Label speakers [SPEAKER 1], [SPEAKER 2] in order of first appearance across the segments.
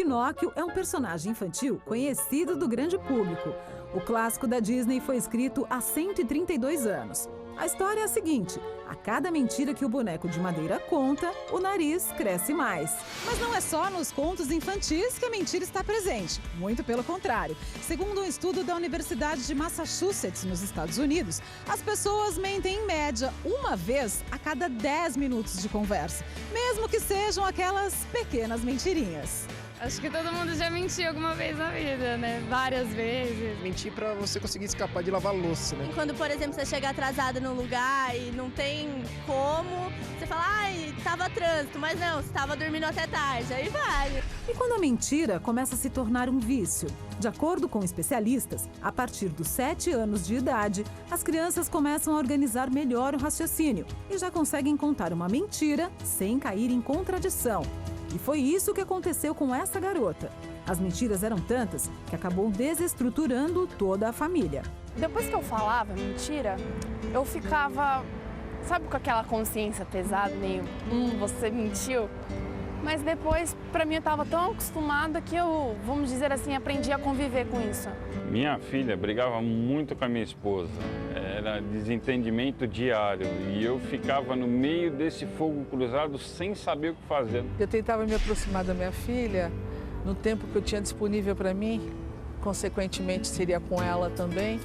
[SPEAKER 1] Pinóquio é um personagem infantil conhecido do grande público. O clássico da Disney foi escrito há 132 anos. A história é a seguinte: a cada mentira que o boneco de madeira conta, o nariz cresce mais. Mas não é só nos contos infantis que a mentira está presente. Muito pelo contrário. Segundo um estudo da Universidade de Massachusetts, nos Estados Unidos, as pessoas mentem em média uma vez a cada 10 minutos de conversa, mesmo que sejam aquelas pequenas mentirinhas.
[SPEAKER 2] Acho que todo mundo já mentiu alguma vez na vida, né? Várias vezes.
[SPEAKER 3] Mentir pra você conseguir escapar de lavar louça, né?
[SPEAKER 4] Quando, por exemplo, você chega atrasado num lugar e não tem como, você fala, ai, tava trânsito, mas não, você tava dormindo até tarde, aí vai.
[SPEAKER 1] E quando a mentira começa a se tornar um vício? De acordo com especialistas, a partir dos 7 anos de idade, as crianças começam a organizar melhor o raciocínio e já conseguem contar uma mentira sem cair em contradição. E foi isso que aconteceu com essa garota. As mentiras eram tantas que acabou desestruturando toda a família.
[SPEAKER 5] Depois que eu falava mentira, eu ficava, sabe, com aquela consciência pesada, meio, você mentiu? Mas depois, pra mim, eu estava tão acostumada que eu, vamos dizer assim, aprendi a conviver com isso.
[SPEAKER 6] Minha filha brigava muito com a minha esposa. Era desentendimento diário e eu ficava no meio desse fogo cruzado sem saber o que fazer.
[SPEAKER 7] Eu tentava me aproximar da minha filha no tempo que eu tinha disponível para mim, consequentemente seria com ela também,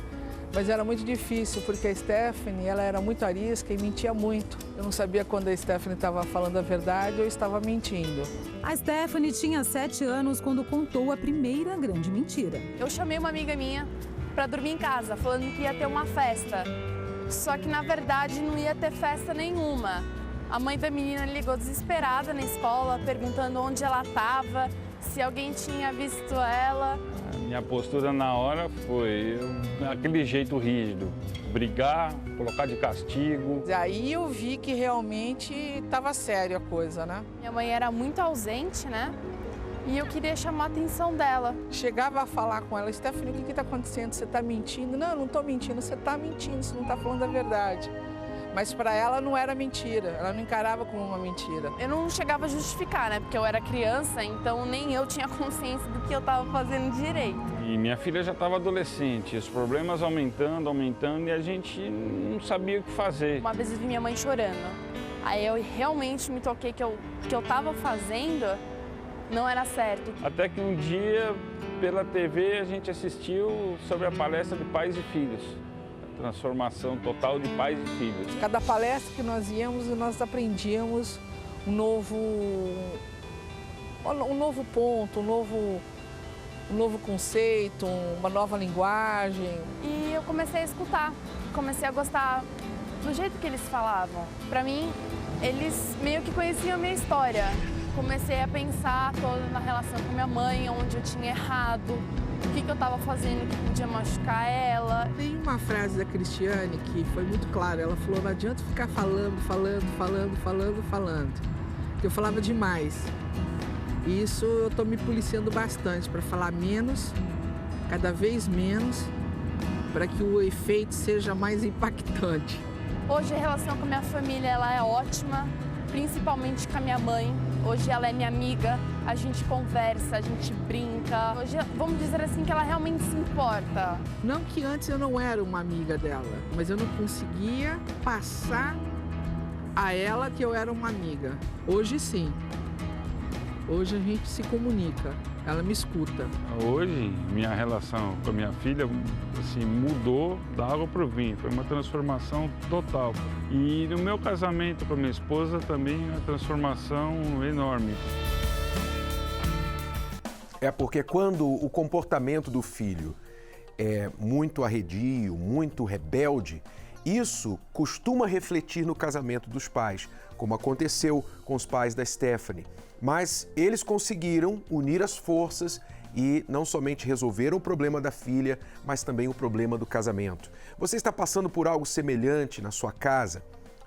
[SPEAKER 7] mas era muito difícil porque a Stephanie, ela era muito arisca e mentia muito. Eu não sabia quando a Stephanie estava falando a verdade ou estava mentindo.
[SPEAKER 1] A Stephanie tinha 7 anos quando contou a primeira grande mentira.
[SPEAKER 5] Eu chamei uma amiga minha para dormir em casa, falando que ia ter uma festa. Só que, na verdade, não ia ter festa nenhuma. A mãe da menina ligou desesperada na escola, perguntando onde ela estava, se alguém tinha visto ela.
[SPEAKER 6] Minha postura na hora foi aquele jeito rígido, brigar, colocar de castigo.
[SPEAKER 7] Aí eu vi que realmente estava sério a coisa, né?
[SPEAKER 5] Minha mãe era muito ausente, né? E eu queria chamar a atenção dela.
[SPEAKER 7] Chegava a falar com ela, Stephanie, o que está acontecendo? Você está mentindo? Não, eu não estou mentindo, você está mentindo, você não está falando a verdade. Mas para ela não era mentira, ela não encarava como uma mentira.
[SPEAKER 5] Eu não chegava a justificar, né? Porque eu era criança, então nem eu tinha consciência do que eu estava fazendo direito.
[SPEAKER 6] E minha filha já estava adolescente, os problemas aumentando e a gente não sabia o que fazer.
[SPEAKER 5] Uma vez eu vi minha mãe chorando. Aí eu realmente me toquei que o que eu estava fazendo não era certo.
[SPEAKER 6] Até que um dia, pela TV, a gente assistiu sobre a palestra de pais e filhos. A transformação total de pais e filhos.
[SPEAKER 7] Cada palestra que nós íamos, nós aprendíamos um novo ponto, um novo conceito, uma nova linguagem.
[SPEAKER 5] E eu comecei a escutar, comecei a gostar do jeito que eles falavam. Para mim, eles meio que conheciam a minha história. Comecei a pensar toda na relação com minha mãe, onde eu tinha errado, o que eu estava fazendo que podia machucar ela.
[SPEAKER 7] Tem uma frase da Cristiane que foi muito clara, ela falou, não adianta ficar falando. Eu falava demais. E isso eu estou me policiando bastante para falar menos, cada vez menos, para que o efeito seja mais impactante.
[SPEAKER 5] Hoje a relação com a minha família ela é ótima, principalmente com a minha mãe. Hoje ela é minha amiga, a gente conversa, a gente brinca. Hoje, vamos dizer assim, que ela realmente se importa.
[SPEAKER 7] Não que antes eu não era uma amiga dela, mas eu não conseguia passar a ela que eu era uma amiga. Hoje sim. Hoje a gente se comunica, ela me escuta.
[SPEAKER 6] Hoje, minha relação com a minha filha assim, mudou da água para o vinho, foi uma transformação total. E no meu casamento com a minha esposa também uma transformação enorme.
[SPEAKER 8] É porque quando o comportamento do filho é muito arredio, muito rebelde, isso costuma refletir no casamento dos pais, como aconteceu com os pais da Stephanie. Mas eles conseguiram unir as forças e não somente resolveram o problema da filha, mas também o problema do casamento. Você está passando por algo semelhante na sua casa?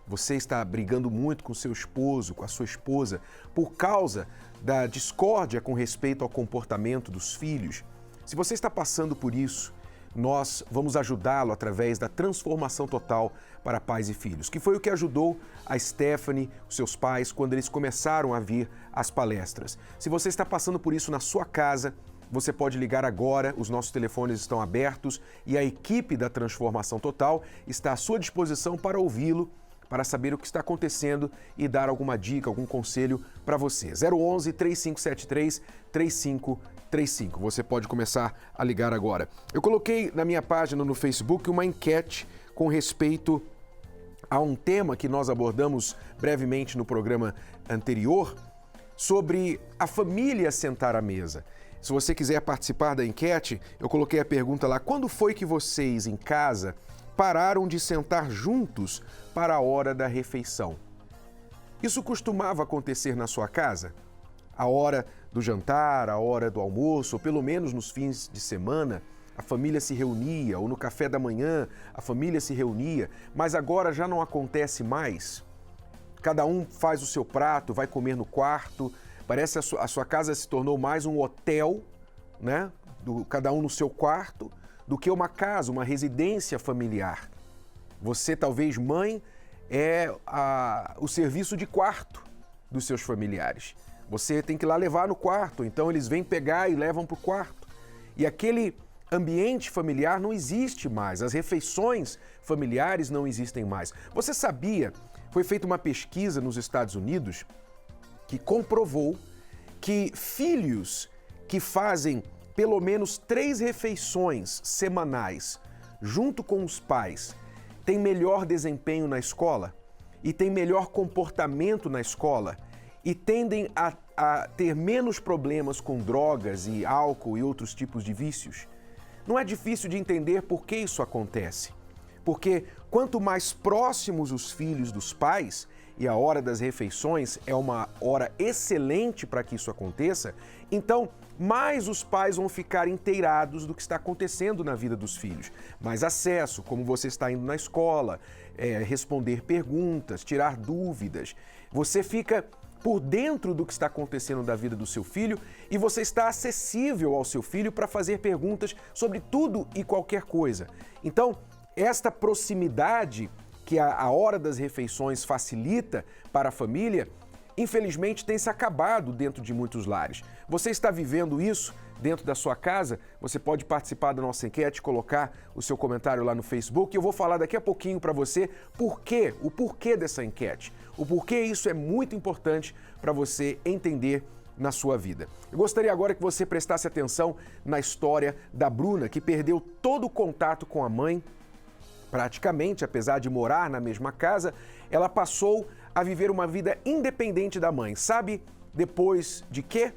[SPEAKER 8] Você está brigando muito com seu esposo, com a sua esposa, por causa da discórdia com respeito ao comportamento dos filhos? Se você está passando por isso, nós vamos ajudá-lo através da transformação total para pais e filhos, que foi o que ajudou a Stephanie, os seus pais, quando eles começaram a vir às palestras. Se você está passando por isso na sua casa, você pode ligar agora, os nossos telefones estão abertos e a equipe da Transformação Total está à sua disposição para ouvi-lo, para saber o que está acontecendo e dar alguma dica, algum conselho para você. 011 3573 3535. Você pode começar a ligar agora. Eu coloquei na minha página no Facebook uma enquete com respeito a um tema que nós abordamos brevemente no programa anterior, sobre a família sentar à mesa. Se você quiser participar da enquete, eu coloquei a pergunta lá: quando foi que vocês em casa pararam de sentar juntos para a hora da refeição? Isso costumava acontecer na sua casa? A hora do jantar, a hora do almoço, ou pelo menos nos fins de semana, a família se reunia, ou no café da manhã a família se reunia, mas agora já não acontece mais? Cada um faz o seu prato, vai comer no quarto. Parece que a sua casa se tornou mais um hotel, né? Cada um no seu quarto, do que uma casa, uma residência familiar. Você, talvez mãe, é o serviço de quarto dos seus familiares. Você tem que ir lá levar no quarto, então eles vêm pegar e levam para o quarto. E aquele ambiente familiar não existe mais, as refeições familiares não existem mais. Você sabia, foi feita uma pesquisa nos Estados Unidos que comprovou que filhos que fazem pelo menos 3 refeições semanais junto com os pais têm melhor desempenho na escola e têm melhor comportamento na escola e tendem a ter menos problemas com drogas e álcool e outros tipos de vícios. Não é difícil de entender por que isso acontece. Porque quanto mais próximos os filhos dos pais, e a hora das refeições é uma hora excelente para que isso aconteça, então mais os pais vão ficar inteirados do que está acontecendo na vida dos filhos. Mais acesso, como você está indo na escola, responder perguntas, tirar dúvidas. Você fica por dentro do que está acontecendo da vida do seu filho e você está acessível ao seu filho para fazer perguntas sobre tudo e qualquer coisa. Então, esta proximidade que a hora das refeições facilita para a família, infelizmente tem se acabado dentro de muitos lares. Você está vivendo isso dentro da sua casa? Você pode participar da nossa enquete, colocar o seu comentário lá no Facebook. Eu vou falar daqui a pouquinho para você o porquê dessa enquete. O porquê isso é muito importante para você entender na sua vida. Eu gostaria agora que você prestasse atenção na história da Bruna, que perdeu todo o contato com a mãe. Praticamente, apesar de morar na mesma casa, ela passou a viver uma vida independente da mãe. Sabe depois de quê?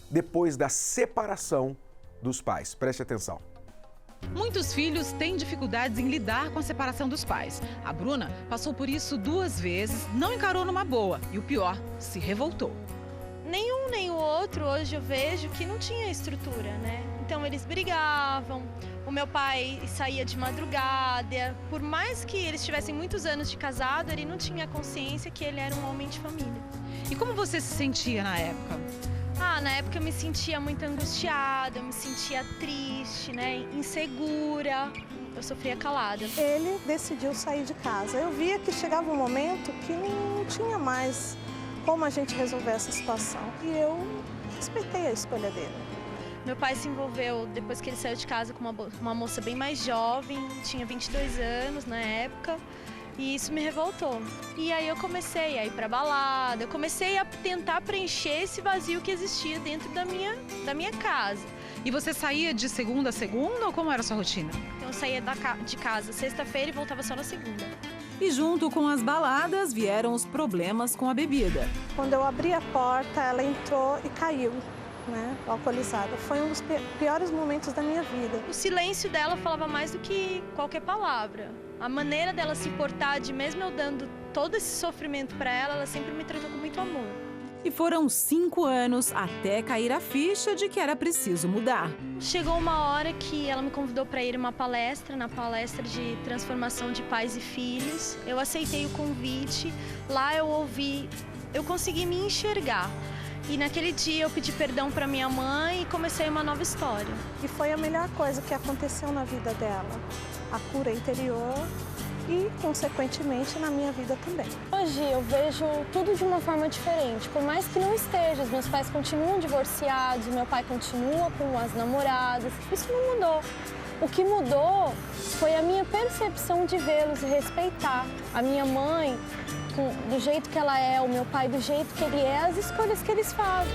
[SPEAKER 8] Depois da separação dos pais. Preste atenção.
[SPEAKER 1] Muitos filhos têm dificuldades em lidar com a separação dos pais. A Bruna passou por isso 2 vezes, não encarou numa boa e o pior, se revoltou.
[SPEAKER 4] Nenhum nem o outro, hoje eu vejo que não tinha estrutura, né? Então eles brigavam, o meu pai saía de madrugada. Por mais que eles tivessem muitos anos de casado, ele não tinha consciência que ele era um homem de família.
[SPEAKER 1] E como você se sentia na época?
[SPEAKER 4] Na época eu me sentia muito angustiada, eu me sentia triste, né? Insegura, eu sofria calada.
[SPEAKER 9] Ele decidiu sair de casa. Eu via que chegava um momento que não tinha mais como a gente resolver essa situação. E eu respeitei a escolha dele.
[SPEAKER 4] Meu pai se envolveu, depois que ele saiu de casa, com uma moça bem mais jovem, tinha 22 anos na época, e isso me revoltou. E aí eu comecei a ir pra balada, eu comecei a tentar preencher esse vazio que existia dentro da minha casa.
[SPEAKER 1] E você saía de segunda a segunda ou como era a sua rotina?
[SPEAKER 4] Então eu saía de casa sexta-feira e voltava só na segunda.
[SPEAKER 1] E junto com as baladas vieram os problemas com a bebida.
[SPEAKER 9] Quando eu abri a porta, ela entrou e caiu, né, alcoolizada. Foi um dos piores momentos da minha vida.
[SPEAKER 4] O silêncio dela falava mais do que qualquer palavra. A maneira dela se portar, de mesmo eu dando todo esse sofrimento para ela sempre me tratou com muito amor.
[SPEAKER 1] E foram 5 anos até cair a ficha de que era preciso mudar.
[SPEAKER 4] Chegou uma hora que ela me convidou para ir a uma palestra, na palestra de transformação de pais e filhos. Eu aceitei o convite, lá eu consegui me enxergar. E naquele dia eu pedi perdão para minha mãe e comecei uma nova história.
[SPEAKER 9] E foi a melhor coisa que aconteceu na vida dela. A cura interior e, consequentemente, na minha vida também.
[SPEAKER 10] Hoje eu vejo tudo de uma forma diferente. Por mais que não esteja, os meus pais continuam divorciados, meu pai continua com as namoradas. Isso não mudou. O que mudou foi a minha percepção de vê-los e respeitar. A minha mãe, do jeito que ela é, o meu pai do jeito que ele é, as escolhas que eles fazem.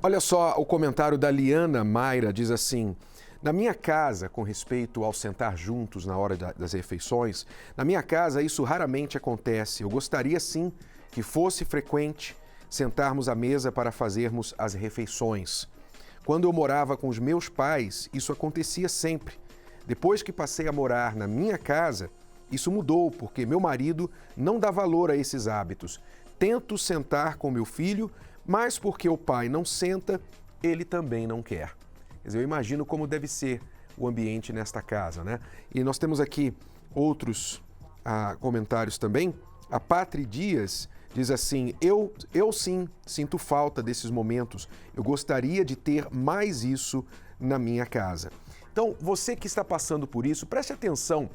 [SPEAKER 8] Olha só o comentário da Liana Mayra, diz assim: na minha casa, com respeito ao sentar juntos na hora das refeições, na minha casa isso raramente acontece. Eu gostaria sim que fosse frequente sentarmos à mesa para fazermos as refeições. Quando eu morava com os meus pais, isso acontecia sempre. Depois que passei a morar na minha casa, isso mudou, porque meu marido não dá valor a esses hábitos. Tento sentar com meu filho, mas porque o pai não senta, ele também não quer. Quer dizer, eu imagino como deve ser o ambiente nesta casa, né? E nós temos aqui outros comentários também. A Patri Dias diz assim: eu sim sinto falta desses momentos. Eu gostaria de ter mais isso na minha casa. Então, você que está passando por isso, preste atenção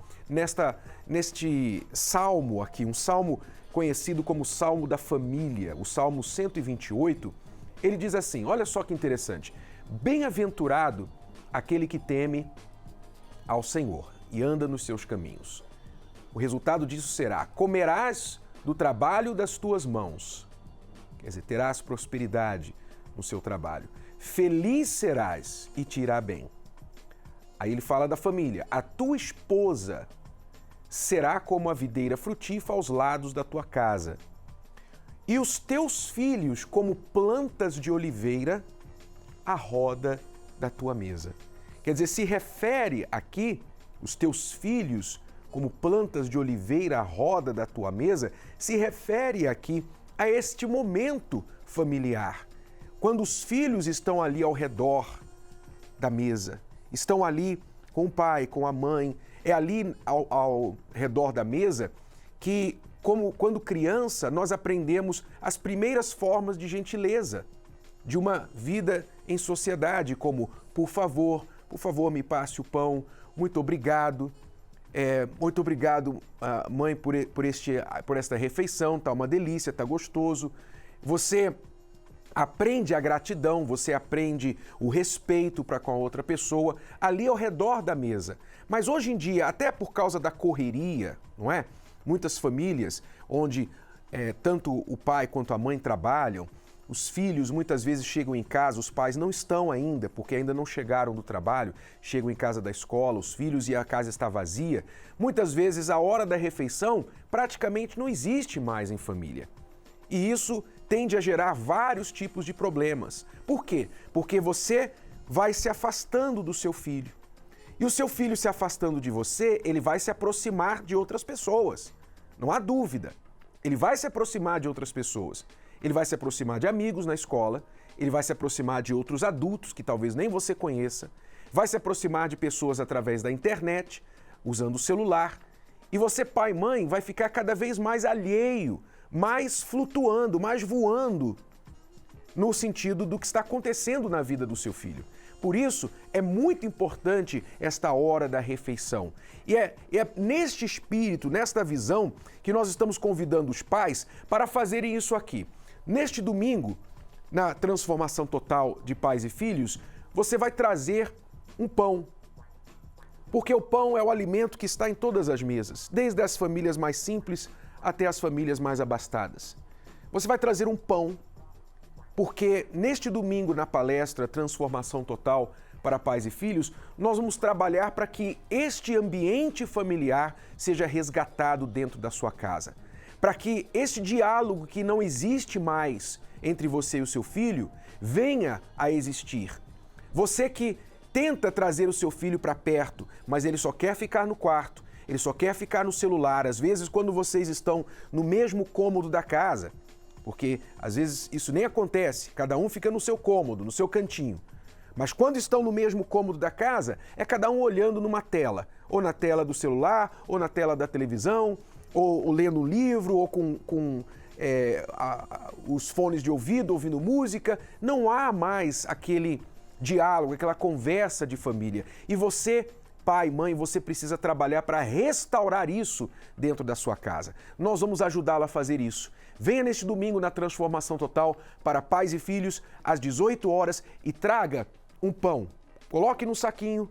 [SPEAKER 8] neste salmo aqui, um salmo conhecido como Salmo da Família, o Salmo 128. Ele diz assim, olha só que interessante: bem-aventurado aquele que teme ao Senhor e anda nos seus caminhos. O resultado disso será: comerás do trabalho das tuas mãos. Quer dizer, terás prosperidade no seu trabalho. Feliz serás e te irá bem. Aí ele fala da família. A tua esposa será como a videira frutífera aos lados da tua casa. E os teus filhos como plantas de oliveira à roda da tua mesa. Quer dizer, se refere aqui, os teus filhos como plantas de oliveira à roda da tua mesa, se refere aqui a este momento familiar. Quando os filhos estão ali ao redor da mesa, estão ali com o pai, com a mãe, é ali ao redor da mesa que, quando criança, nós aprendemos as primeiras formas de gentileza, de uma vida em sociedade, como por favor, me passe o pão, muito obrigado. Muito obrigado, mãe, por esta refeição, tá uma delícia, tá gostoso. Você aprende a gratidão, você aprende o respeito para com a outra pessoa ali ao redor da mesa. Mas hoje em dia, até por causa da correria, não é? Muitas famílias onde tanto o pai quanto a mãe trabalham, os filhos muitas vezes chegam em casa, os pais não estão ainda, porque ainda não chegaram do trabalho, chegam em casa da escola, os filhos e a casa está vazia. Muitas vezes a hora da refeição praticamente não existe mais em família. E isso tende a gerar vários tipos de problemas. Por quê? Porque você vai se afastando do seu filho. E o seu filho se afastando de você, ele vai se aproximar de outras pessoas. Não há dúvida. Ele vai se aproximar de outras pessoas. Ele vai se aproximar de amigos na escola, ele vai se aproximar de outros adultos que talvez nem você conheça, vai se aproximar de pessoas através da internet, usando o celular. E você, pai e mãe, vai ficar cada vez mais alheio, mais flutuando, mais voando no sentido do que está acontecendo na vida do seu filho. Por isso, é muito importante esta hora da refeição. E é neste espírito, nesta visão, que nós estamos convidando os pais para fazerem isso aqui. Neste domingo, na transformação total de pais e filhos, você vai trazer um pão. Porque o pão é o alimento que está em todas as mesas, desde as famílias mais simples até as famílias mais abastadas. Você vai trazer um pão, porque neste domingo, na palestra Transformação Total para Pais e Filhos, nós vamos trabalhar para que este ambiente familiar seja resgatado dentro da sua casa. Para que este diálogo que não existe mais entre você e o seu filho venha a existir. Você que tenta trazer o seu filho para perto, mas ele só quer ficar no quarto, ele só quer ficar no celular, às vezes quando vocês estão no mesmo cômodo da casa, porque às vezes isso nem acontece, cada um fica no seu cômodo, no seu cantinho. Mas quando estão no mesmo cômodo da casa, é cada um olhando numa tela, ou na tela do celular, ou na tela da televisão, ou lendo um livro, ou com os fones de ouvido, ouvindo música, não há mais aquele diálogo, aquela conversa de família. E você, pai, mãe, você precisa trabalhar para restaurar isso dentro da sua casa. Nós vamos ajudá-la a fazer isso. Venha neste domingo na Transformação Total para pais e filhos às 18 horas e traga um pão. Coloque no saquinho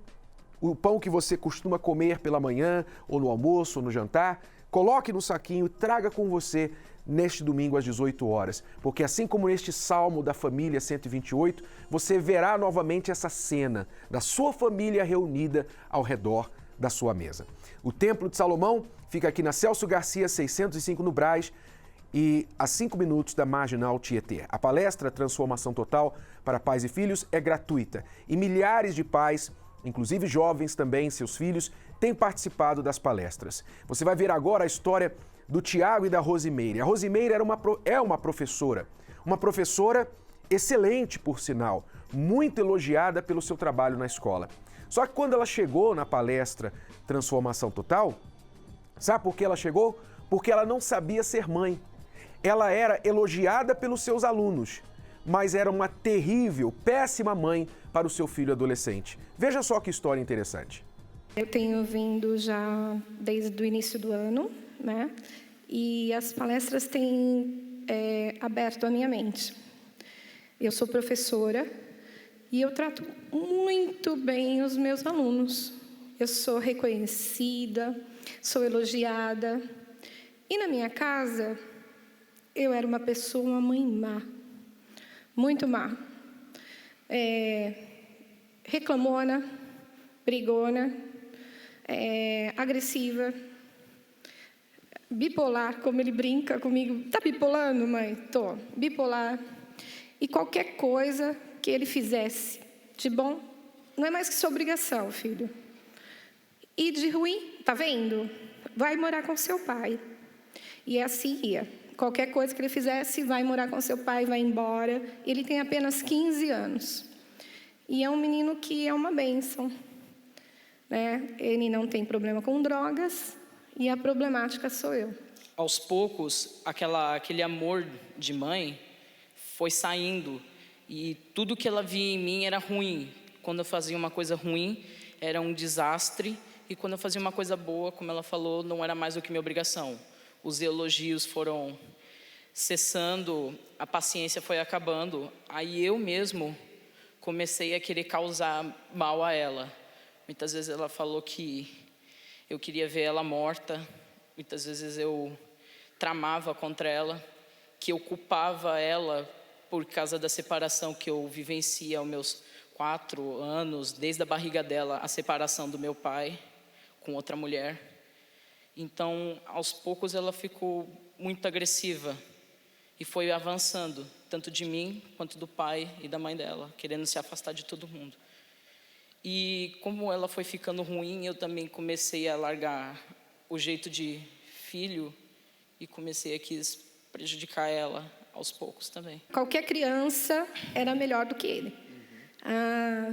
[SPEAKER 8] o pão que você costuma comer pela manhã, ou no almoço, ou no jantar. Coloque no saquinho e traga com você neste domingo às 18 horas. Porque assim como neste Salmo da Família 128, você verá novamente essa cena da sua família reunida ao redor da sua mesa. O Templo de Salomão fica aqui na Celso Garcia, 605 no Brás, e a 5 minutos da Marginal Tietê. A palestra Transformação Total para Pais e Filhos é gratuita e milhares de pais, inclusive jovens também, seus filhos, têm participado das palestras. Você vai ver agora a história do Tiago e da Rosimeire. A Rosimeire é uma professora excelente, por sinal, muito elogiada pelo seu trabalho na escola. Só que quando ela chegou na palestra Transformação Total, sabe por que ela chegou? Porque ela não sabia ser mãe. Ela era elogiada pelos seus alunos, mas era uma terrível, péssima mãe para o seu filho adolescente. Veja só que história interessante.
[SPEAKER 11] Eu tenho vindo já desde o início do ano, né? E as palestras têm aberto a minha mente. Eu sou professora e eu trato muito bem os meus alunos. Eu sou reconhecida, sou elogiada. E na minha casa, eu era uma pessoa, uma mãe má, muito má. Reclamona, brigona, agressiva, bipolar, como ele brinca comigo. Tá bipolando, mãe? Tô. Bipolar. E qualquer coisa que ele fizesse de bom, não é mais que sua obrigação, filho. E de ruim, tá vendo? Vai morar com seu pai. E assim ia. Qualquer coisa que ele fizesse, vai morar com seu pai, vai embora. Ele tem apenas 15 anos. E é um menino que é uma bênção, né? Ele não tem problema com drogas e a problemática sou eu.
[SPEAKER 12] Aos poucos, aquele amor de mãe foi saindo. E tudo que ela via em mim era ruim. Quando eu fazia uma coisa ruim, era um desastre. E quando eu fazia uma coisa boa, como ela falou, não era mais do que minha obrigação. Os elogios foram cessando, a paciência foi acabando. Aí eu mesmo comecei a querer causar mal a ela. Muitas vezes ela falou que eu queria ver ela morta. Muitas vezes eu tramava contra ela, que eu culpava ela por causa da separação que eu vivenciei aos meus 4 anos, desde a barriga dela, a separação do meu pai com outra mulher. Então, aos poucos, ela ficou muito agressiva e foi avançando, tanto de mim quanto do pai e da mãe dela, querendo se afastar de todo mundo. E como ela foi ficando ruim, eu também comecei a largar o jeito de filho e comecei a quis prejudicar ela aos poucos também.
[SPEAKER 11] Qualquer criança era melhor do que ele.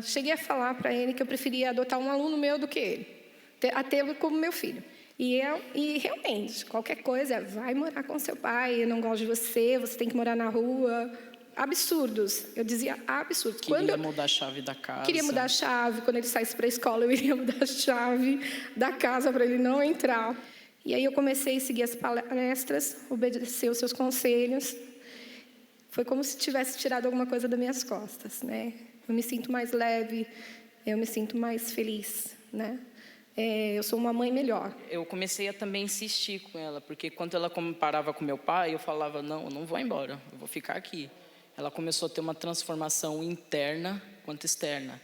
[SPEAKER 11] Cheguei a falar para ele que eu preferia adotar um aluno meu do que ele, a tê-lo como meu filho. E realmente, qualquer coisa, vai morar com seu pai, eu não gosto de você, você tem que morar na rua. Absurdos. Eu dizia absurdos.
[SPEAKER 12] Queria mudar a chave da casa.
[SPEAKER 11] Queria mudar a chave. Quando ele saísse para a escola, eu iria mudar a chave da casa para ele não entrar. E aí eu comecei a seguir as palestras, obedecer os seus conselhos. Foi como se tivesse tirado alguma coisa das minhas costas, né? Eu me sinto mais leve, eu me sinto mais feliz, né? Eu sou uma mãe melhor.
[SPEAKER 12] Eu comecei a também insistir com ela, porque quando ela comparava com meu pai, eu falava, não, eu não vou embora, eu vou ficar aqui. Ela começou a ter uma transformação interna quanto externa.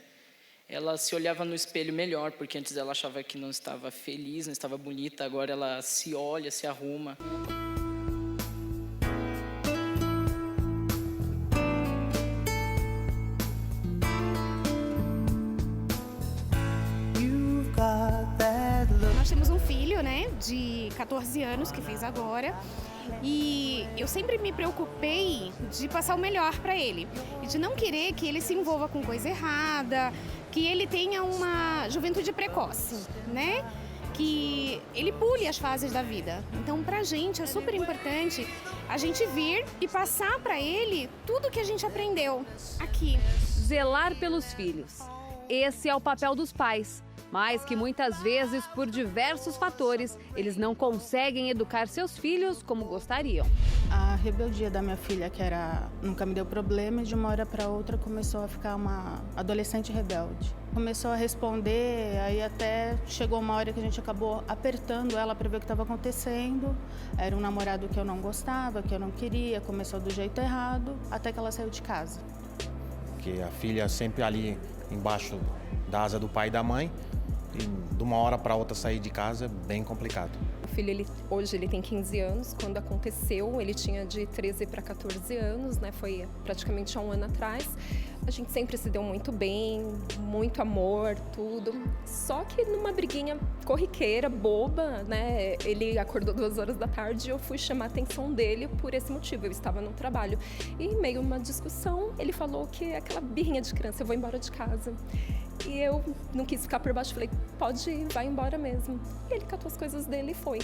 [SPEAKER 12] Ela se olhava no espelho melhor, porque antes ela achava que não estava feliz, não estava bonita, agora ela se olha, se arruma.
[SPEAKER 13] Nós temos um filho, né, de 14 anos, que fez agora, e eu sempre me preocupei de passar o melhor para ele, e de não querer que ele se envolva com coisa errada, que ele tenha uma juventude precoce, né? que ele pule as fases da vida. Então, pra gente é super importante a gente vir e passar pra ele tudo que a gente aprendeu aqui.
[SPEAKER 14] Zelar pelos filhos. Esse é o papel dos pais, mas que muitas vezes, por diversos fatores, eles não conseguem educar seus filhos como gostariam.
[SPEAKER 15] A rebeldia da minha filha, que nunca me deu problema, e de uma hora para outra começou a ficar uma adolescente rebelde. Começou a responder, aí até chegou uma hora que a gente acabou apertando ela para ver o que estava acontecendo. Era um namorado que eu não gostava, que eu não queria, começou do jeito errado, até que ela saiu de casa.
[SPEAKER 16] Porque a filha sempre ali embaixo da asa do pai e da mãe, e de uma hora para outra sair de casa é bem complicado.
[SPEAKER 17] O filho, hoje ele tem 15 anos, quando aconteceu ele tinha de 13 para 14 anos, né? Foi praticamente há um ano atrás. A gente sempre se deu muito bem, muito amor, tudo. Só que numa briguinha corriqueira, boba, né? Ele acordou 2 horas da tarde e eu fui chamar a atenção dele por esse motivo. Eu estava no trabalho. E em meio a uma discussão, ele falou que aquela birrinha de criança, eu vou embora de casa. E eu não quis ficar por baixo, falei, pode ir, vai embora mesmo. E ele catou as coisas dele e foi.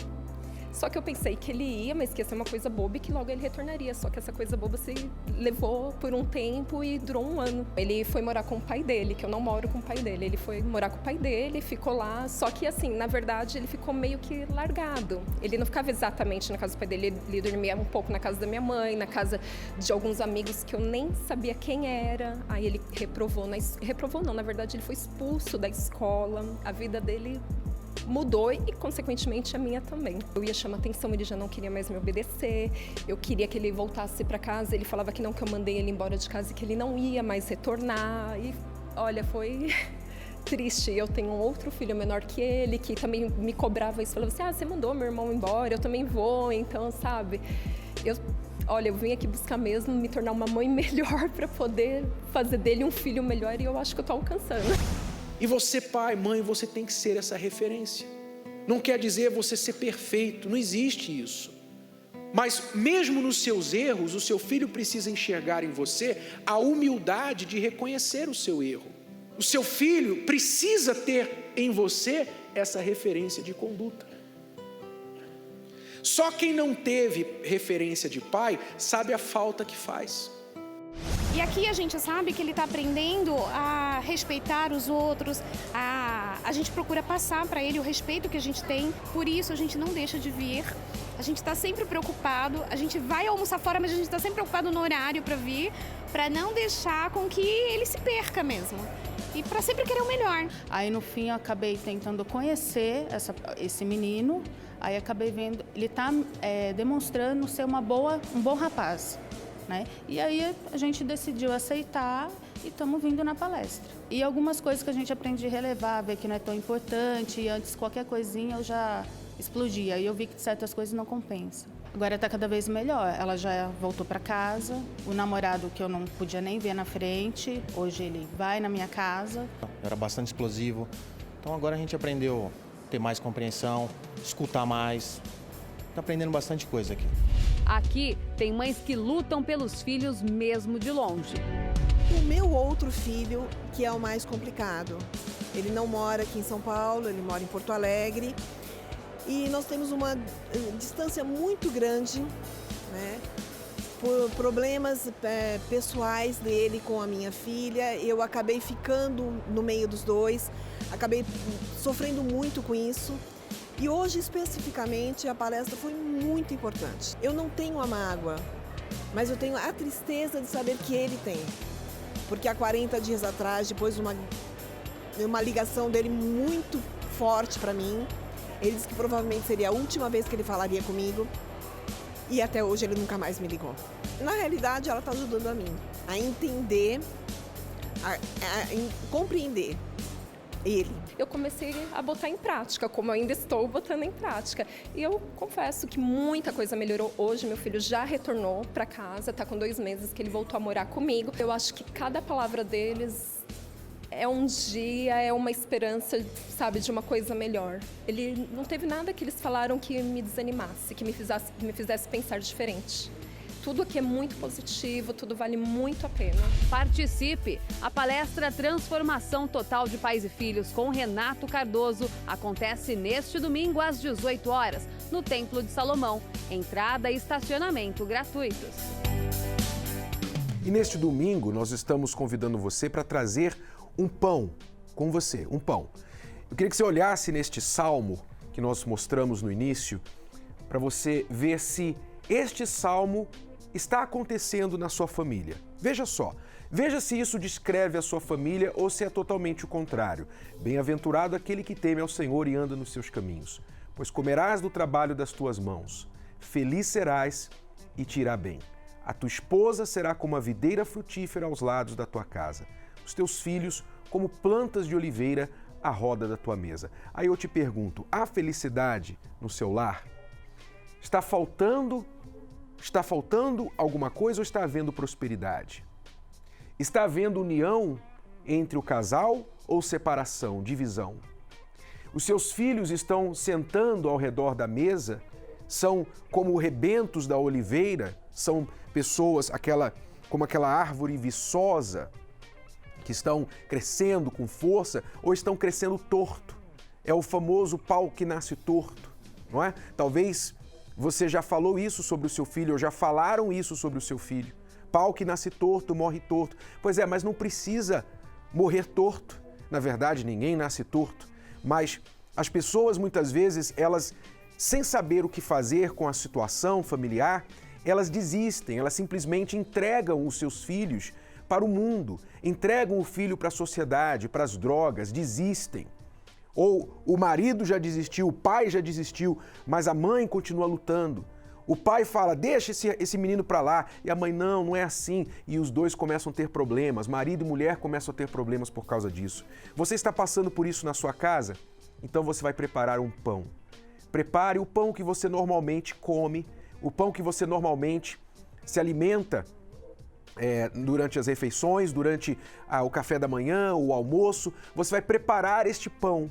[SPEAKER 17] Só que eu pensei que ele ia, mas que ia ser uma coisa boba e que logo ele retornaria. Só que essa coisa boba se levou por um tempo e durou 1 ano. Ele foi morar com o pai dele, que eu não moro com o pai dele. Ele foi morar com o pai dele, ficou lá. Só que assim, na verdade, ele ficou meio que largado. Ele não ficava exatamente na casa do pai dele. Ele dormia um pouco na casa da minha mãe, na casa de alguns amigos que eu nem sabia quem era. Aí ele reprovou. Reprovou não, na verdade, ele foi expulso da escola. A vida dele mudou e, consequentemente, a minha também. Eu ia chamar atenção, ele já não queria mais me obedecer. Eu queria que ele voltasse para casa, ele falava que não, que eu mandei ele embora de casa e que ele não ia mais retornar. E, olha, foi triste. Eu tenho um outro filho menor que ele, que também me cobrava isso. Falava assim, você mandou meu irmão embora, eu também vou. Então, sabe, eu vim aqui buscar mesmo me tornar uma mãe melhor para poder fazer dele um filho melhor e eu acho que eu estou alcançando.
[SPEAKER 18] E você, pai, mãe, você tem que ser essa referência. Não quer dizer você ser perfeito, não existe isso. Mas mesmo nos seus erros, o seu filho precisa enxergar em você a humildade de reconhecer o seu erro. O seu filho precisa ter em você essa referência de conduta. Só quem não teve referência de pai sabe a falta que faz.
[SPEAKER 13] E aqui a gente sabe que ele está aprendendo a respeitar os outros, a gente procura passar para ele o respeito que a gente tem, por isso a gente não deixa de vir, a gente está sempre preocupado, a gente vai almoçar fora, mas a gente está sempre preocupado no horário para vir, para não deixar com que ele se perca mesmo. E para sempre querer o melhor.
[SPEAKER 15] Aí no fim eu acabei tentando conhecer esse menino, aí acabei vendo, ele está demonstrando ser um bom rapaz. Né? E aí a gente decidiu aceitar e estamos vindo na palestra. E algumas coisas que a gente aprende a relevar, ver que não é tão importante, e antes qualquer coisinha eu já explodia, e eu vi que certas coisas não compensam. Agora está cada vez melhor, ela já voltou para casa, o namorado que eu não podia nem ver na frente, hoje ele vai na minha casa.
[SPEAKER 16] Era bastante explosivo, então agora a gente aprendeu a ter mais compreensão, escutar mais, está aprendendo bastante coisa aqui.
[SPEAKER 14] Aqui tem mães que lutam pelos filhos mesmo de longe.
[SPEAKER 19] O meu outro filho, que é o mais complicado, ele não mora aqui em São Paulo, ele mora em Porto Alegre e nós temos uma distância muito grande, né? Por problemas pessoais dele com a minha filha, eu acabei ficando no meio dos dois, acabei sofrendo muito com isso. E hoje, especificamente, a palestra foi muito importante. Eu não tenho a mágoa, mas eu tenho a tristeza de saber que ele tem. Porque há 40 dias atrás, depois de uma ligação dele muito forte para mim, ele disse que provavelmente seria a última vez que ele falaria comigo. E até hoje ele nunca mais me ligou. Na realidade, ela está ajudando a mim a entender, a compreender ele.
[SPEAKER 17] Eu comecei a botar em prática, como eu ainda estou botando em prática. E eu confesso que muita coisa melhorou. Hoje meu filho já retornou para casa, está com 2 meses que ele voltou a morar comigo. Eu acho que cada palavra deles é um dia, é uma esperança, sabe, de uma coisa melhor. Ele não teve nada que eles falaram que me desanimasse, que me fizesse pensar diferente. Tudo aqui é muito positivo, tudo vale muito a pena.
[SPEAKER 14] Participe! A palestra Transformação Total de Pais e Filhos com Renato Cardoso acontece neste domingo às 18 horas, no Templo de Salomão. Entrada e estacionamento gratuitos.
[SPEAKER 8] E neste domingo nós estamos convidando você para trazer um pão com você, um pão. Eu queria que você olhasse neste salmo que nós mostramos no início, para você ver se este salmo está acontecendo na sua família. Veja só, veja se isso descreve a sua família ou se é totalmente o contrário. Bem-aventurado aquele que teme ao Senhor e anda nos seus caminhos, pois comerás do trabalho das tuas mãos. Feliz serás e te irá bem. A tua esposa será como a videira frutífera aos lados da tua casa, os teus filhos como plantas de oliveira à roda da tua mesa. Aí eu te pergunto, há felicidade no seu lar? Está faltando alguma coisa ou está havendo prosperidade? Está havendo união entre o casal ou separação, divisão? Os seus filhos estão sentando ao redor da mesa, são como rebentos da oliveira, são pessoas como aquela árvore viçosa que estão crescendo com força ou estão crescendo torto. É o famoso pau que nasce torto, não é? Talvez você já falou isso sobre o seu filho, ou já falaram isso sobre o seu filho. Pau que nasce torto, morre torto. Pois é, mas não precisa morrer torto. Na verdade, ninguém nasce torto. Mas as pessoas, muitas vezes, elas, sem saber o que fazer com a situação familiar, elas desistem, elas simplesmente entregam os seus filhos para o mundo, entregam o filho para a sociedade, para as drogas, desistem. Ou o marido já desistiu, o pai já desistiu, mas a mãe continua lutando. O pai fala, deixa esse menino para lá, e a mãe, não é assim. E os dois começam a ter problemas, marido e mulher começam a ter problemas por causa disso. Você está passando por isso na sua casa? Então você vai preparar um pão. Prepare o pão que você normalmente come, o pão que você normalmente se alimenta durante as refeições, durante o café da manhã, o almoço. Você vai preparar este pão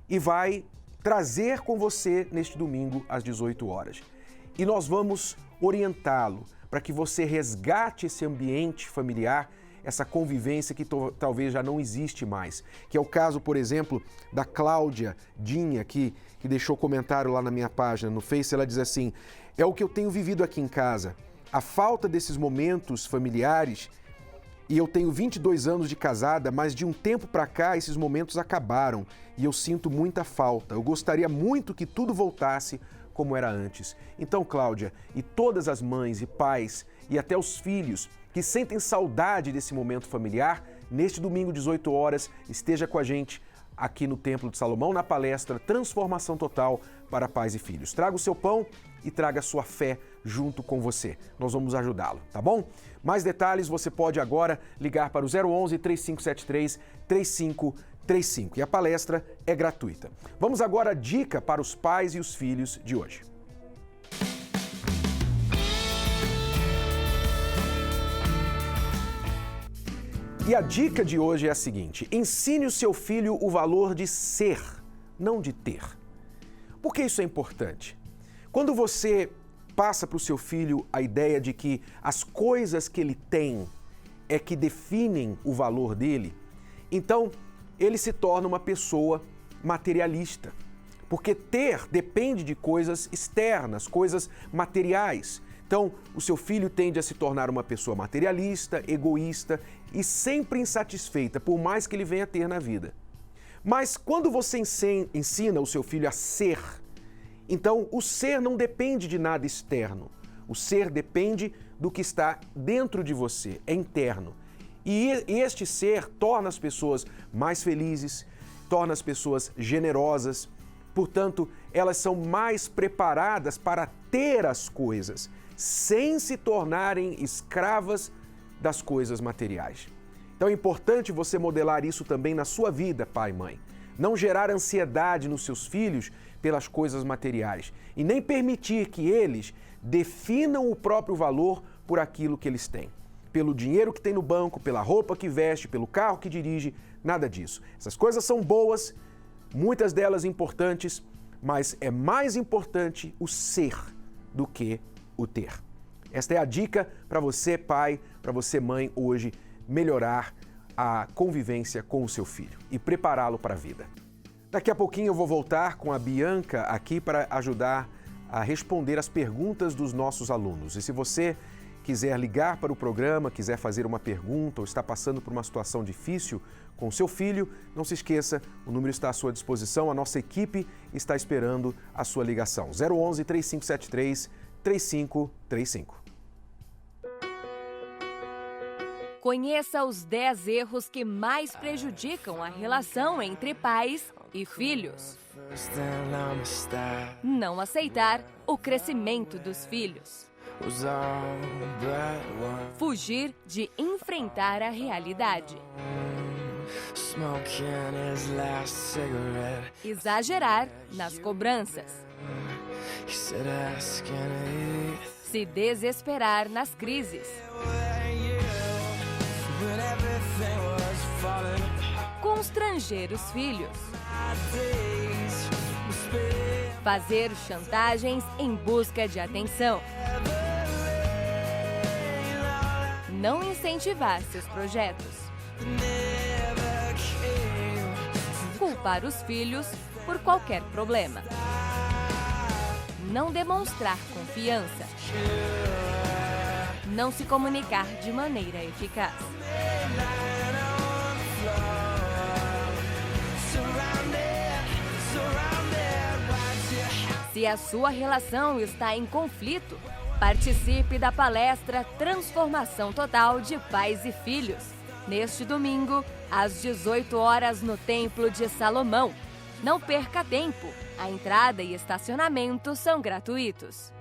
[SPEAKER 8] e vai trazer com você neste domingo às 18 horas. E nós vamos orientá-lo para que você resgate esse ambiente familiar, essa convivência que talvez já não existe mais. Que é o caso, por exemplo, da Cláudia Dinha, que deixou comentário lá na minha página no Face. Ela diz assim, é o que eu tenho vivido aqui em casa. A falta desses momentos familiares, e eu tenho 22 anos de casada, mas de um tempo para cá esses momentos acabaram e eu sinto muita falta. Eu gostaria muito que tudo voltasse como era antes. Então, Cláudia, e todas as mães e pais e até os filhos que sentem saudade desse momento familiar, neste domingo, 18 horas, esteja com a gente aqui no Templo de Salomão, na palestra Transformação Total para Pais e Filhos. Traga o seu pão e traga a sua fé junto com você. Nós vamos ajudá-lo, tá bom? Mais detalhes você pode agora ligar para o 011 3573 3535 e a palestra é gratuita. Vamos agora à dica para os pais e os filhos de hoje. E a dica de hoje é a seguinte: ensine o seu filho o valor de ser, não de ter. Por que isso é importante? Quando você passa para o seu filho a ideia de que as coisas que ele tem é que definem o valor dele, então ele se torna uma pessoa materialista. Porque ter depende de coisas externas, coisas materiais. Então, o seu filho tende a se tornar uma pessoa materialista, egoísta e sempre insatisfeita, por mais que ele venha a ter na vida. Mas quando você ensina o seu filho a ser, então o ser não depende de nada externo. O ser depende do que está dentro de você, é interno. E este ser torna as pessoas mais felizes, torna as pessoas generosas, portanto, elas são mais preparadas para ter as coisas, sem se tornarem escravas das coisas materiais. Então é importante você modelar isso também na sua vida, pai e mãe. Não gerar ansiedade nos seus filhos pelas coisas materiais e nem permitir que eles definam o próprio valor por aquilo que eles têm. Pelo dinheiro que tem no banco, pela roupa que veste, pelo carro que dirige, nada disso. Essas coisas são boas, muitas delas importantes, mas é mais importante o ser do que o ter. Esta é a dica para você, pai, para você, mãe, hoje melhorar a convivência com o seu filho e prepará-lo para a vida. Daqui a pouquinho eu vou voltar com a Bianca aqui para ajudar a responder as perguntas dos nossos alunos. E se você quiser ligar para o programa, quiser fazer uma pergunta ou está passando por uma situação difícil com seu filho, não se esqueça, o número está à sua disposição, a nossa equipe está esperando a sua ligação. 011 3573 3535.
[SPEAKER 20] Conheça os 10 erros que mais prejudicam a relação entre pais e filhos. Não aceitar o crescimento dos filhos. Fugir de enfrentar a realidade. Exagerar nas cobranças. Se desesperar nas crises. Constranger os filhos. Fazer chantagens em busca de atenção. Não incentivar seus projetos. Culpar os filhos por qualquer problema. Não demonstrar confiança. Não se comunicar de maneira eficaz. Se a sua relação está em conflito, participe da palestra Transformação Total de Pais e Filhos, neste domingo, às 18 horas no Templo de Salomão. Não perca tempo, a entrada e estacionamento são gratuitos.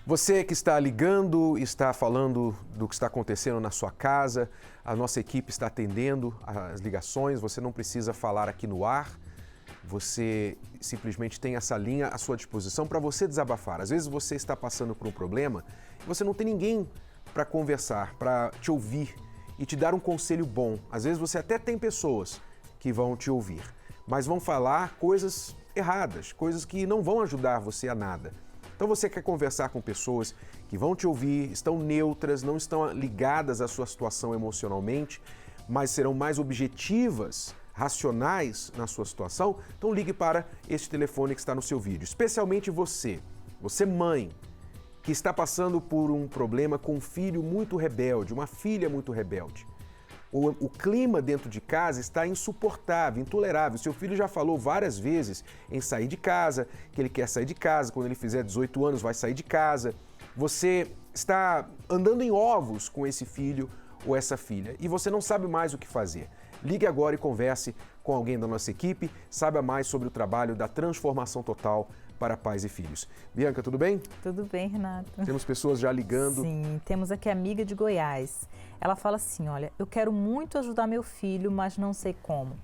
[SPEAKER 8] Você que está ligando, está falando do que está acontecendo na sua casa, a nossa equipe está atendendo as ligações, você não precisa falar aqui no ar. Você simplesmente tem essa linha à sua disposição para você desabafar. Às vezes você está passando por um problema e você não tem ninguém para conversar, para te ouvir e te dar um conselho bom. Às vezes você até tem pessoas que vão te ouvir, mas vão falar coisas erradas, coisas que não vão ajudar você a nada. Então você quer conversar com pessoas que vão te ouvir, estão neutras, não estão ligadas à sua situação emocionalmente, mas serão mais objetivas, racionais na sua situação, então ligue para este telefone que está no seu vídeo. Especialmente você mãe, que está passando por um problema com um filho muito rebelde, uma filha muito rebelde. O clima dentro de casa está insuportável, intolerável. Seu filho já falou várias vezes em sair de casa, que ele quer sair de casa, quando ele fizer 18 anos vai sair de casa. Você está andando em ovos com esse filho ou essa filha e você não sabe mais o que fazer. Ligue agora e converse com alguém da nossa equipe, saiba mais sobre o trabalho da Transformação Total para Pais e Filhos. Bianca, tudo bem?
[SPEAKER 21] Tudo bem, Renato.
[SPEAKER 8] Temos pessoas já ligando.
[SPEAKER 21] Sim, temos aqui a amiga de Goiás. Ela fala assim, olha, eu quero muito ajudar meu filho, mas não sei como.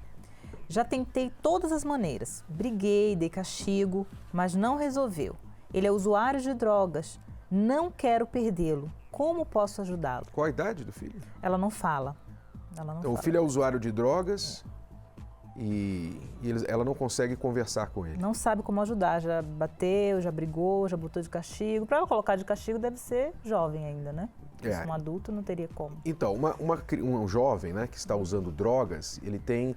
[SPEAKER 21] Já tentei todas as maneiras, briguei, dei castigo, mas não resolveu. Ele é usuário de drogas, não quero perdê-lo. Como posso ajudá-lo?
[SPEAKER 8] Qual a idade do filho?
[SPEAKER 21] Ela não fala.
[SPEAKER 8] Então, o filho é usuário de drogas e ela não consegue conversar com ele.
[SPEAKER 21] Não sabe como ajudar, já bateu, já brigou, já botou de castigo. Para ela colocar de castigo deve ser jovem ainda, né? Um adulto não teria como.
[SPEAKER 8] Então, um jovem, né, que está usando drogas, ele tem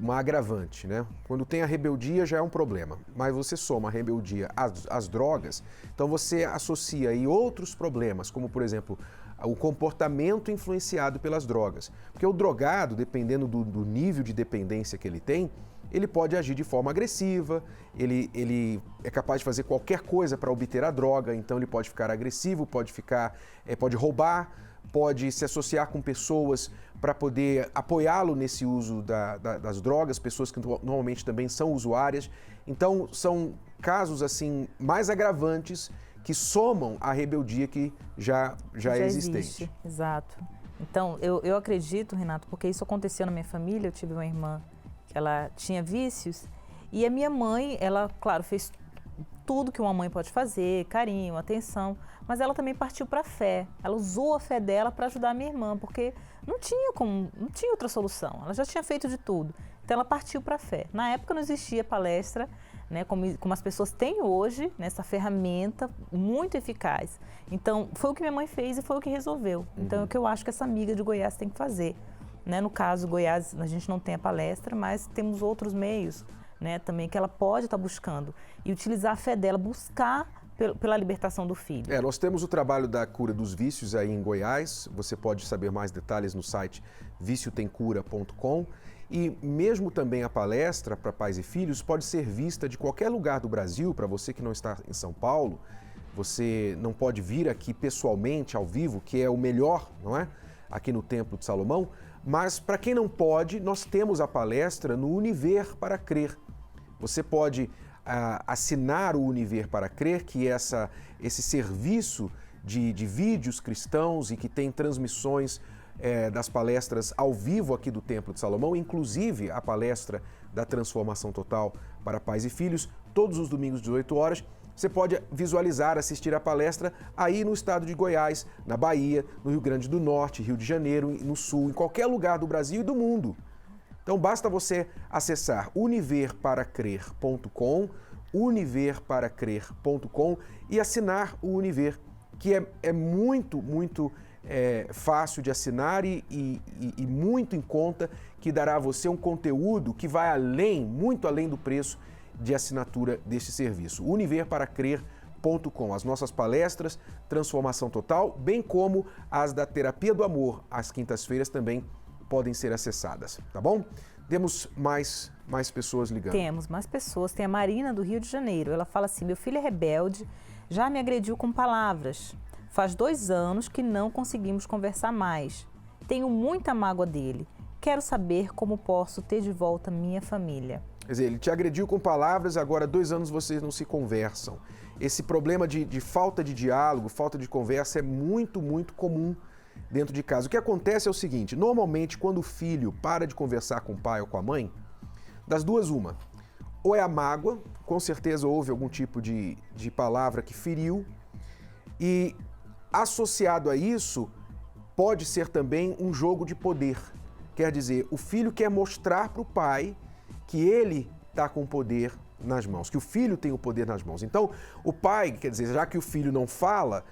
[SPEAKER 8] uma agravante, né? Quando tem a rebeldia já é um problema, mas você soma a rebeldia às drogas, então você associa aí outros problemas, como por exemplo, o comportamento influenciado pelas drogas. Porque o drogado, dependendo do nível de dependência que ele tem, ele pode agir de forma agressiva, ele é capaz de fazer qualquer coisa para obter a droga, então ele pode ficar agressivo, pode roubar, pode se associar com pessoas para poder apoiá-lo nesse uso das drogas, pessoas que normalmente também são usuárias. Então, são casos assim mais agravantes que somam a rebeldia que já é existente.
[SPEAKER 21] Existe, exato. Então, eu acredito, Renato, porque isso aconteceu na minha família, eu tive uma irmã que ela tinha vícios e a minha mãe, ela, claro, fez tudo que uma mãe pode fazer, carinho, atenção, mas ela também partiu para a fé. Ela usou a fé dela para ajudar a minha irmã, porque não tinha outra solução, ela já tinha feito de tudo. Então ela partiu para a fé. Na época não existia palestra, né, como as pessoas têm hoje, nessa ferramenta muito eficaz. Então, foi o que minha mãe fez e foi o que resolveu. Então, é o que eu acho que essa amiga de Goiás tem que fazer. Né? No caso, Goiás, a gente não tem a palestra, mas temos outros meios, né, também que ela pode estar buscando. E utilizar a fé dela, buscar pela libertação do filho.
[SPEAKER 8] Nós temos o trabalho da cura dos vícios aí em Goiás. Você pode saber mais detalhes no site viciotemcura.com. E mesmo também a palestra para pais e filhos pode ser vista de qualquer lugar do Brasil. Para você que não está em São Paulo, você não pode vir aqui pessoalmente, ao vivo, que é o melhor, não é? Aqui no Templo de Salomão. Mas para quem não pode, nós temos a palestra no Univer para Crer. Você pode assinar o Univer para Crer, que é esse serviço de vídeos cristãos e que tem transmissões das palestras ao vivo aqui do Templo de Salomão, inclusive a palestra da Transformação Total para Pais e Filhos, todos os domingos, 18 horas. Você pode visualizar, assistir a palestra aí no estado de Goiás, na Bahia, no Rio Grande do Norte, Rio de Janeiro, no Sul, em qualquer lugar do Brasil e do mundo. Então basta você acessar univerparacrer.com, univerparacrer.com e assinar o Univer, que é muito fácil de assinar e muito em conta, que dará a você um conteúdo que vai além, muito além do preço de assinatura deste serviço. univerparacrer.com, as nossas palestras, Transformação Total, bem como as da Terapia do Amor, às quintas-feiras também podem ser acessadas, tá bom? Temos mais pessoas ligando.
[SPEAKER 21] Temos mais pessoas. Tem a Marina do Rio de Janeiro. Ela fala assim: meu filho é rebelde, já me agrediu com palavras. Faz 2 anos que não conseguimos conversar mais. Tenho muita mágoa dele. Quero saber como posso ter de volta minha família.
[SPEAKER 8] Quer dizer, ele te agrediu com palavras, agora 2 anos vocês não se conversam. Esse problema de falta de diálogo, falta de conversa é muito comum dentro de casa. O que acontece é o seguinte: normalmente quando o filho para de conversar com o pai ou com a mãe, das duas uma, ou é a mágoa, com certeza houve algum tipo de palavra que feriu, e associado a isso pode ser também um jogo de poder. Quer dizer, o filho quer mostrar para o pai que ele está com o poder nas mãos, que o filho tem o poder nas mãos. Então, o pai, quer dizer, já que o filho não fala,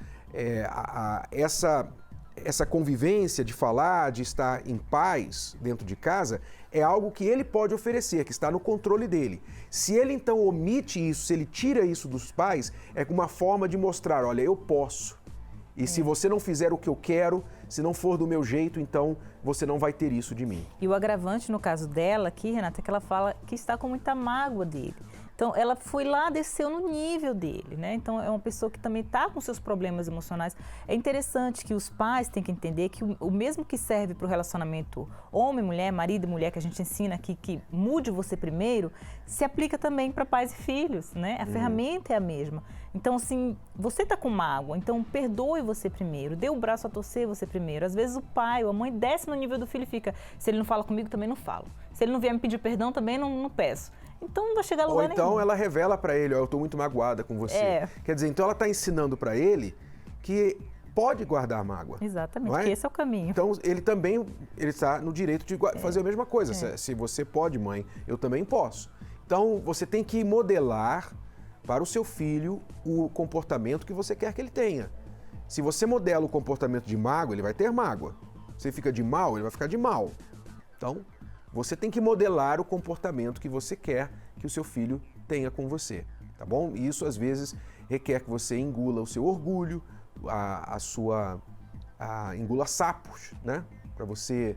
[SPEAKER 8] essa convivência de falar, de estar em paz dentro de casa, é algo que ele pode oferecer, que está no controle dele. Se ele então omite isso, se ele tira isso dos pais, é uma forma de mostrar: olha, eu posso. E se você não fizer o que eu quero, se não for do meu jeito, então você não vai ter isso de mim.
[SPEAKER 21] E o agravante no caso dela aqui, Renata, é que ela fala que está com muita mágoa dele. Então, ela foi lá, desceu no nível dele, né? Então, é uma pessoa que também está com seus problemas emocionais. É interessante que os pais têm que entender que o mesmo que serve para o relacionamento homem, mulher, marido e mulher, que a gente ensina aqui, que mude você primeiro, se aplica também para pais e filhos, né? A ferramenta é a mesma. Então, assim, você está com mágoa, então perdoe você primeiro, dê o braço a torcer você primeiro. Às vezes o pai ou a mãe desce no nível do filho e fica: se ele não fala comigo, também não falo. Se ele não vier me pedir perdão, também não peço. Então não vai chegar a lugar nenhum.
[SPEAKER 8] Ou então ela revela para ele: ó, eu estou muito magoada com você. Quer dizer, então ela está ensinando para ele que pode guardar mágoa.
[SPEAKER 21] Exatamente, que esse é o caminho.
[SPEAKER 8] Então ele está no direito de fazer a mesma coisa. Se você pode, mãe, eu também posso. Então você tem que modelar para o seu filho o comportamento que você quer que ele tenha. Se você modela o comportamento de mágoa, ele vai ter mágoa. Se fica de mal, ele vai ficar de mal. Então, você tem que modelar o comportamento que você quer que o seu filho tenha com você, tá bom? E isso, às vezes, requer que você engula o seu orgulho, engula sapos, né? Para você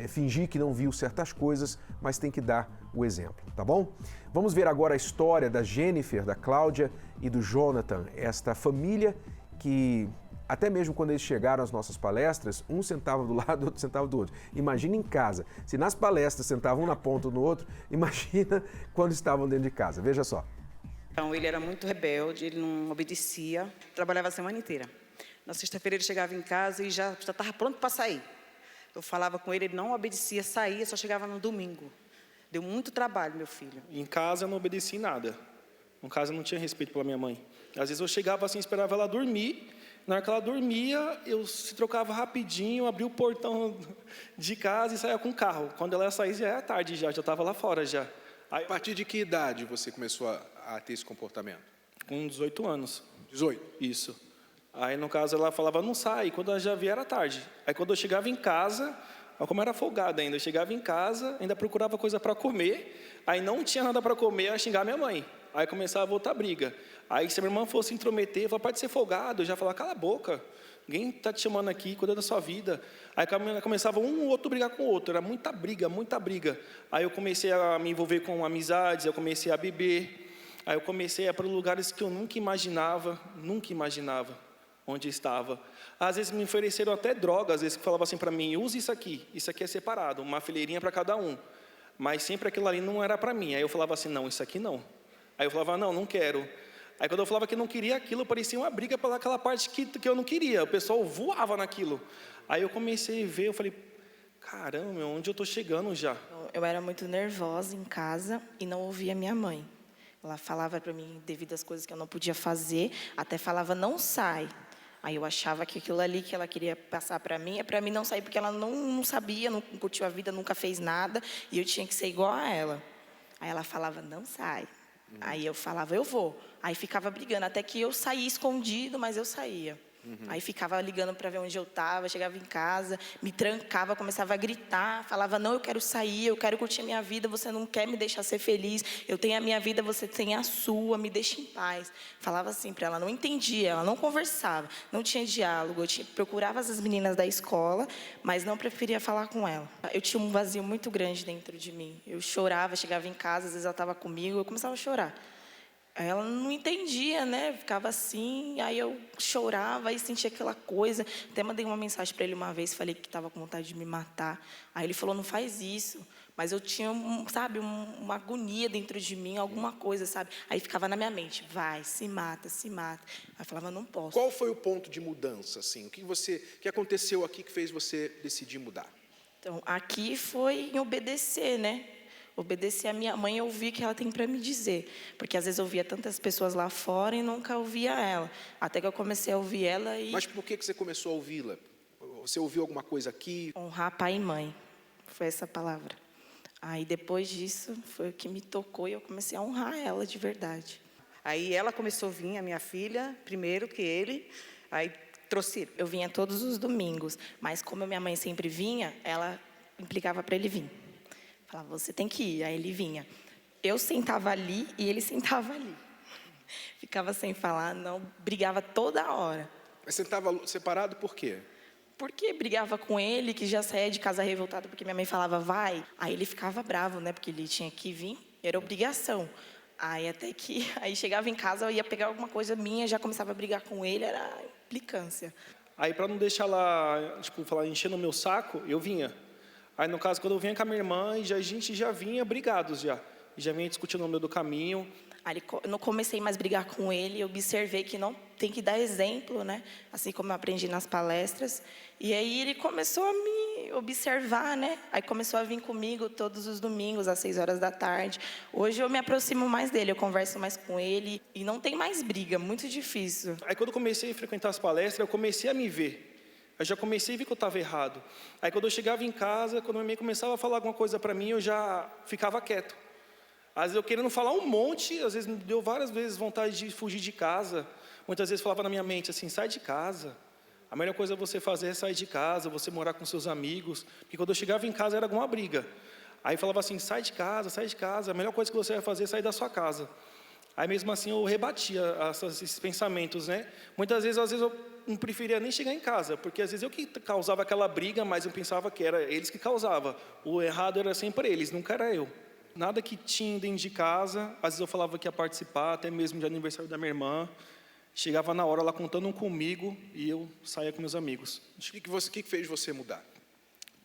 [SPEAKER 8] fingir que não viu certas coisas, mas tem que dar o exemplo, tá bom? Vamos ver agora a história da Jennifer, da Cláudia e do Jonathan, esta família que, até mesmo quando eles chegaram às nossas palestras, um sentava do lado, outro sentava do outro. Imagina em casa. Se nas palestras sentavam um na ponta do outro, imagina quando estavam dentro de casa. Veja só.
[SPEAKER 2] Então, ele era muito rebelde, ele não obedecia, trabalhava a semana inteira. Na sexta-feira ele chegava em casa e já estava pronto para sair. Eu falava com ele, ele não obedecia, saía, só chegava no domingo. Deu muito trabalho, meu filho.
[SPEAKER 22] Em casa eu não obedeci nada. Em casa eu não tinha respeito pela minha mãe. Às vezes eu chegava assim, esperava ela dormir. Na hora que ela dormia, eu se trocava rapidinho, abria o portão de casa e saía com o carro. Quando ela ia sair, já era tarde, já estava lá fora já.
[SPEAKER 23] A partir de que idade você começou
[SPEAKER 8] a ter esse comportamento?
[SPEAKER 22] Com 18 anos.
[SPEAKER 8] 18?
[SPEAKER 22] Isso. Aí, no caso, ela falava, não sai. Quando ela já via, era tarde. Aí, quando eu chegava em casa, como era folgada ainda, eu chegava em casa, ainda procurava coisa para comer. Aí, não tinha nada para comer, eu ia xingar minha mãe. Aí, começava a voltar a briga. Aí, se a minha irmã fosse intrometer, eu falava, pode ser folgado. Eu já falava, cala a boca. Ninguém está te chamando aqui, cuida da sua vida. Aí, começava um ou outro brigar com o outro. Era muita briga, muita briga. Aí, eu comecei a me envolver com amizades, eu comecei a beber. Aí, eu comecei a ir para lugares que eu nunca imaginava onde estava. Às vezes me ofereceram até drogas, às vezes falavam assim para mim, use isso aqui é separado, uma fileirinha para cada um. Mas sempre aquilo ali não era para mim. Aí eu falava assim, não, isso aqui não. Aí eu falava, não quero. Aí quando eu falava que não queria aquilo, parecia uma briga pelaquela parte que eu não queria. O pessoal voava naquilo. Aí eu comecei a ver, eu falei, caramba, onde eu estou chegando já?
[SPEAKER 3] Eu era muito nervosa em casa e não ouvia minha mãe. Ela falava para mim devido às coisas que eu não podia fazer, até falava, não sai. Aí eu achava que aquilo ali que ela queria passar para mim, é para mim não sair, porque ela não sabia, não curtiu a vida, nunca fez nada, e eu tinha que ser igual a ela. Aí ela falava, não sai. Aí eu falava, eu vou. Aí ficava brigando, até que eu saía escondido, mas eu saía. Aí ficava ligando para ver onde eu estava, chegava em casa, me trancava, começava a gritar, falava, não, eu quero sair, eu quero curtir a minha vida, você não quer me deixar ser feliz, eu tenho a minha vida, você tem a sua, me deixa em paz. Falava assim para ela, não entendia, ela não conversava, não tinha diálogo, procurava as meninas da escola, mas não preferia falar com ela. Eu tinha um vazio muito grande dentro de mim, eu chorava, chegava em casa, às vezes ela estava comigo, eu começava a chorar. Aí ela não entendia, né? Ficava assim, aí eu chorava e sentia aquela coisa. Até mandei uma mensagem para ele uma vez, falei que estava com vontade de me matar. Aí ele falou, não faz isso. Mas eu tinha, sabe, uma agonia dentro de mim, alguma coisa, sabe? Aí ficava na minha mente, vai, se mata, se mata. Aí eu falava, não posso.
[SPEAKER 8] Qual foi o ponto de mudança, assim? O que aconteceu aqui que fez você decidir mudar?
[SPEAKER 3] Então, aqui foi em obedecer, né? Obedecer a minha mãe e ouvir o que ela tem para me dizer. Porque às vezes eu via tantas pessoas lá fora e nunca ouvia ela. Até que eu comecei a ouvir ela e...
[SPEAKER 8] Mas por que você começou a ouvi-la? Você ouviu alguma coisa aqui?
[SPEAKER 3] Honrar pai e mãe. Foi essa palavra. Aí depois disso foi o que me tocou e eu comecei a honrar ela de verdade.
[SPEAKER 2] Aí ela começou a vir, a minha filha, primeiro que ele. Aí trouxe ele.
[SPEAKER 3] Eu vinha todos os domingos. Mas como a minha mãe sempre vinha, ela implicava para ele vir. Falava, você tem que ir. Aí ele vinha. Eu sentava ali e ele sentava ali. Ficava sem falar, não, brigava toda hora.
[SPEAKER 8] Mas você estava separado por quê?
[SPEAKER 3] Porque brigava com ele, que já saía de casa revoltado porque minha mãe falava, vai. Aí ele ficava bravo, né? Porque ele tinha que vir, era obrigação. Aí até que, aí chegava em casa, eu ia pegar alguma coisa minha, já começava a brigar com ele, era implicância.
[SPEAKER 22] Aí para não deixar ela, falar, enchendo o meu saco, eu vinha. Aí, no caso, quando eu vinha com a minha irmã, a gente já vinha brigados, já vinha discutindo no meio do caminho.
[SPEAKER 3] Aí, eu não comecei mais a brigar com ele, eu observei que não tem que dar exemplo, né? Assim como eu aprendi nas palestras. E aí ele começou a me observar, né? Aí começou a vir comigo todos os domingos, às 6 horas da tarde. Hoje eu me aproximo mais dele, eu converso mais com ele. E não tem mais briga, muito difícil.
[SPEAKER 22] Aí quando eu comecei a frequentar as palestras, eu comecei a me ver. Eu já comecei a ver que eu estava errado. Aí quando eu chegava em casa, quando a minha mãe começava a falar alguma coisa para mim, eu já ficava quieto. Às vezes eu querendo falar um monte, às vezes me deu várias vezes vontade de fugir de casa. Muitas vezes falava na minha mente assim, sai de casa. A melhor coisa você fazer é sair de casa, você morar com seus amigos. Porque quando eu chegava em casa era alguma briga. Aí falava assim, sai de casa, a melhor coisa que você vai fazer é sair da sua casa. Aí mesmo assim eu rebatia esses pensamentos, né? Muitas vezes, eu não preferia nem chegar em casa, porque às vezes eu que causava aquela briga, mas eu pensava que era eles que causavam. O errado era sempre eles, nunca era eu. Nada que tinha dentro de casa, às vezes eu falava que ia participar, até mesmo de aniversário da minha irmã. Chegava na hora, ela contando comigo, e eu saía com meus amigos.
[SPEAKER 8] O que fez você mudar?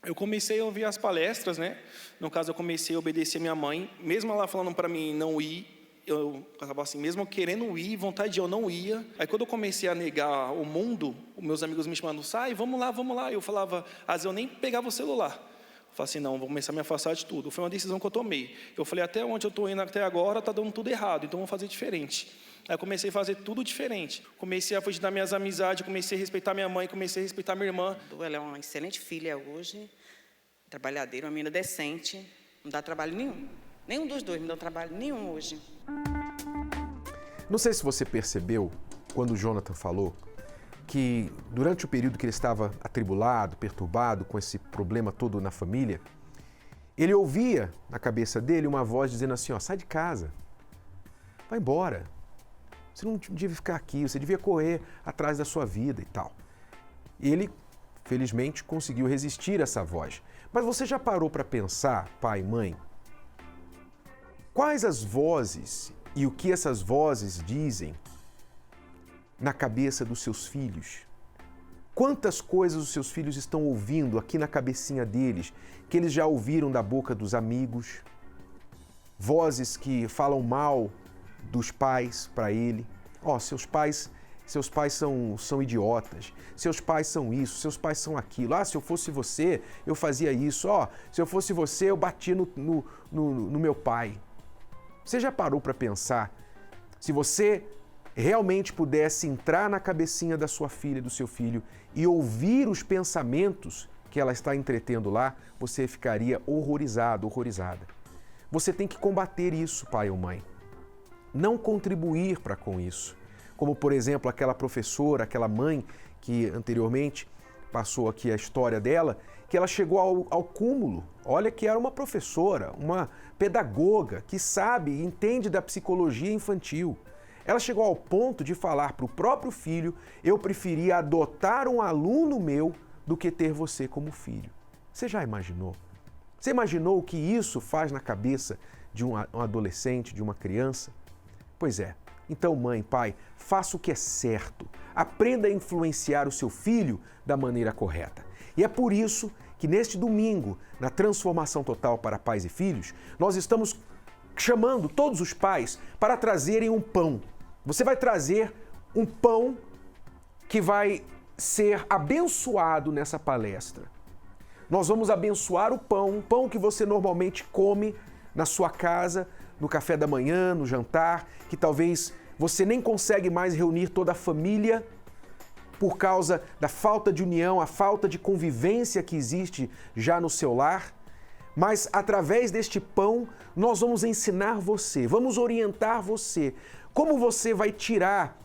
[SPEAKER 22] Eu comecei a ouvir as palestras, né? No caso, eu comecei a obedecer a minha mãe, mesmo ela falando para mim não ir, eu estava assim, mesmo querendo ir, vontade de eu não ia. Aí quando eu comecei a negar o mundo, os meus amigos me chamando, sai, vamos lá. Eu falava, às vezes eu nem pegava o celular. Eu falei assim, não, vou começar a me afastar de tudo. Foi uma decisão que eu tomei. Eu falei, até onde eu estou indo até agora, está dando tudo errado, então vamos fazer diferente. Aí eu comecei a fazer tudo diferente. Comecei a fugir das minhas amizades, comecei a respeitar minha mãe, comecei a respeitar minha irmã.
[SPEAKER 2] Ela é uma excelente filha hoje, trabalhadeira, uma menina decente, não dá trabalho nenhum. Nenhum dos dois me dá trabalho nenhum hoje.
[SPEAKER 8] Não sei se você percebeu, quando o Jonathan falou, que durante o período que ele estava atribulado, perturbado com esse problema todo na família, ele ouvia na cabeça dele uma voz dizendo assim, ó, sai de casa, vai embora, você não devia ficar aqui, você devia correr atrás da sua vida e tal. E ele, felizmente, conseguiu resistir a essa voz. Mas você já parou para pensar, pai e mãe, quais as vozes e o que essas vozes dizem na cabeça dos seus filhos? Quantas coisas os seus filhos estão ouvindo aqui na cabecinha deles, que eles já ouviram da boca dos amigos? Vozes que falam mal dos pais para ele. Ó, seus pais são idiotas, seus pais são isso, seus pais são aquilo. Ah, se eu fosse você, eu fazia isso. Ó, se eu fosse você, eu batia no meu pai. Você já parou para pensar, se você realmente pudesse entrar na cabecinha da sua filha, do seu filho e ouvir os pensamentos que ela está entretendo lá, você ficaria horrorizado, horrorizada. Você tem que combater isso, pai ou mãe. Não contribuir para com isso. Como, por exemplo, aquela professora, aquela mãe que anteriormente passou aqui a história dela, que ela chegou ao cúmulo. Olha que era uma professora, uma pedagoga que sabe e entende da psicologia infantil. Ela chegou ao ponto de falar para o próprio filho, eu preferia adotar um aluno meu do que ter você como filho. Você já imaginou? Você imaginou o que isso faz na cabeça de um adolescente, de uma criança? Pois é. Então, mãe, pai, faça o que é certo. Aprenda a influenciar o seu filho da maneira correta. E é por isso que neste domingo, na Transformação Total para Pais e Filhos, nós estamos chamando todos os pais para trazerem um pão. Você vai trazer um pão que vai ser abençoado nessa palestra. Nós vamos abençoar o pão, um pão que você normalmente come na sua casa, no café da manhã, no jantar, que talvez você nem consegue mais reunir toda a família por causa da falta de união, a falta de convivência que existe já no seu lar. Mas através deste pão, nós vamos ensinar você, vamos orientar você, como você vai tirar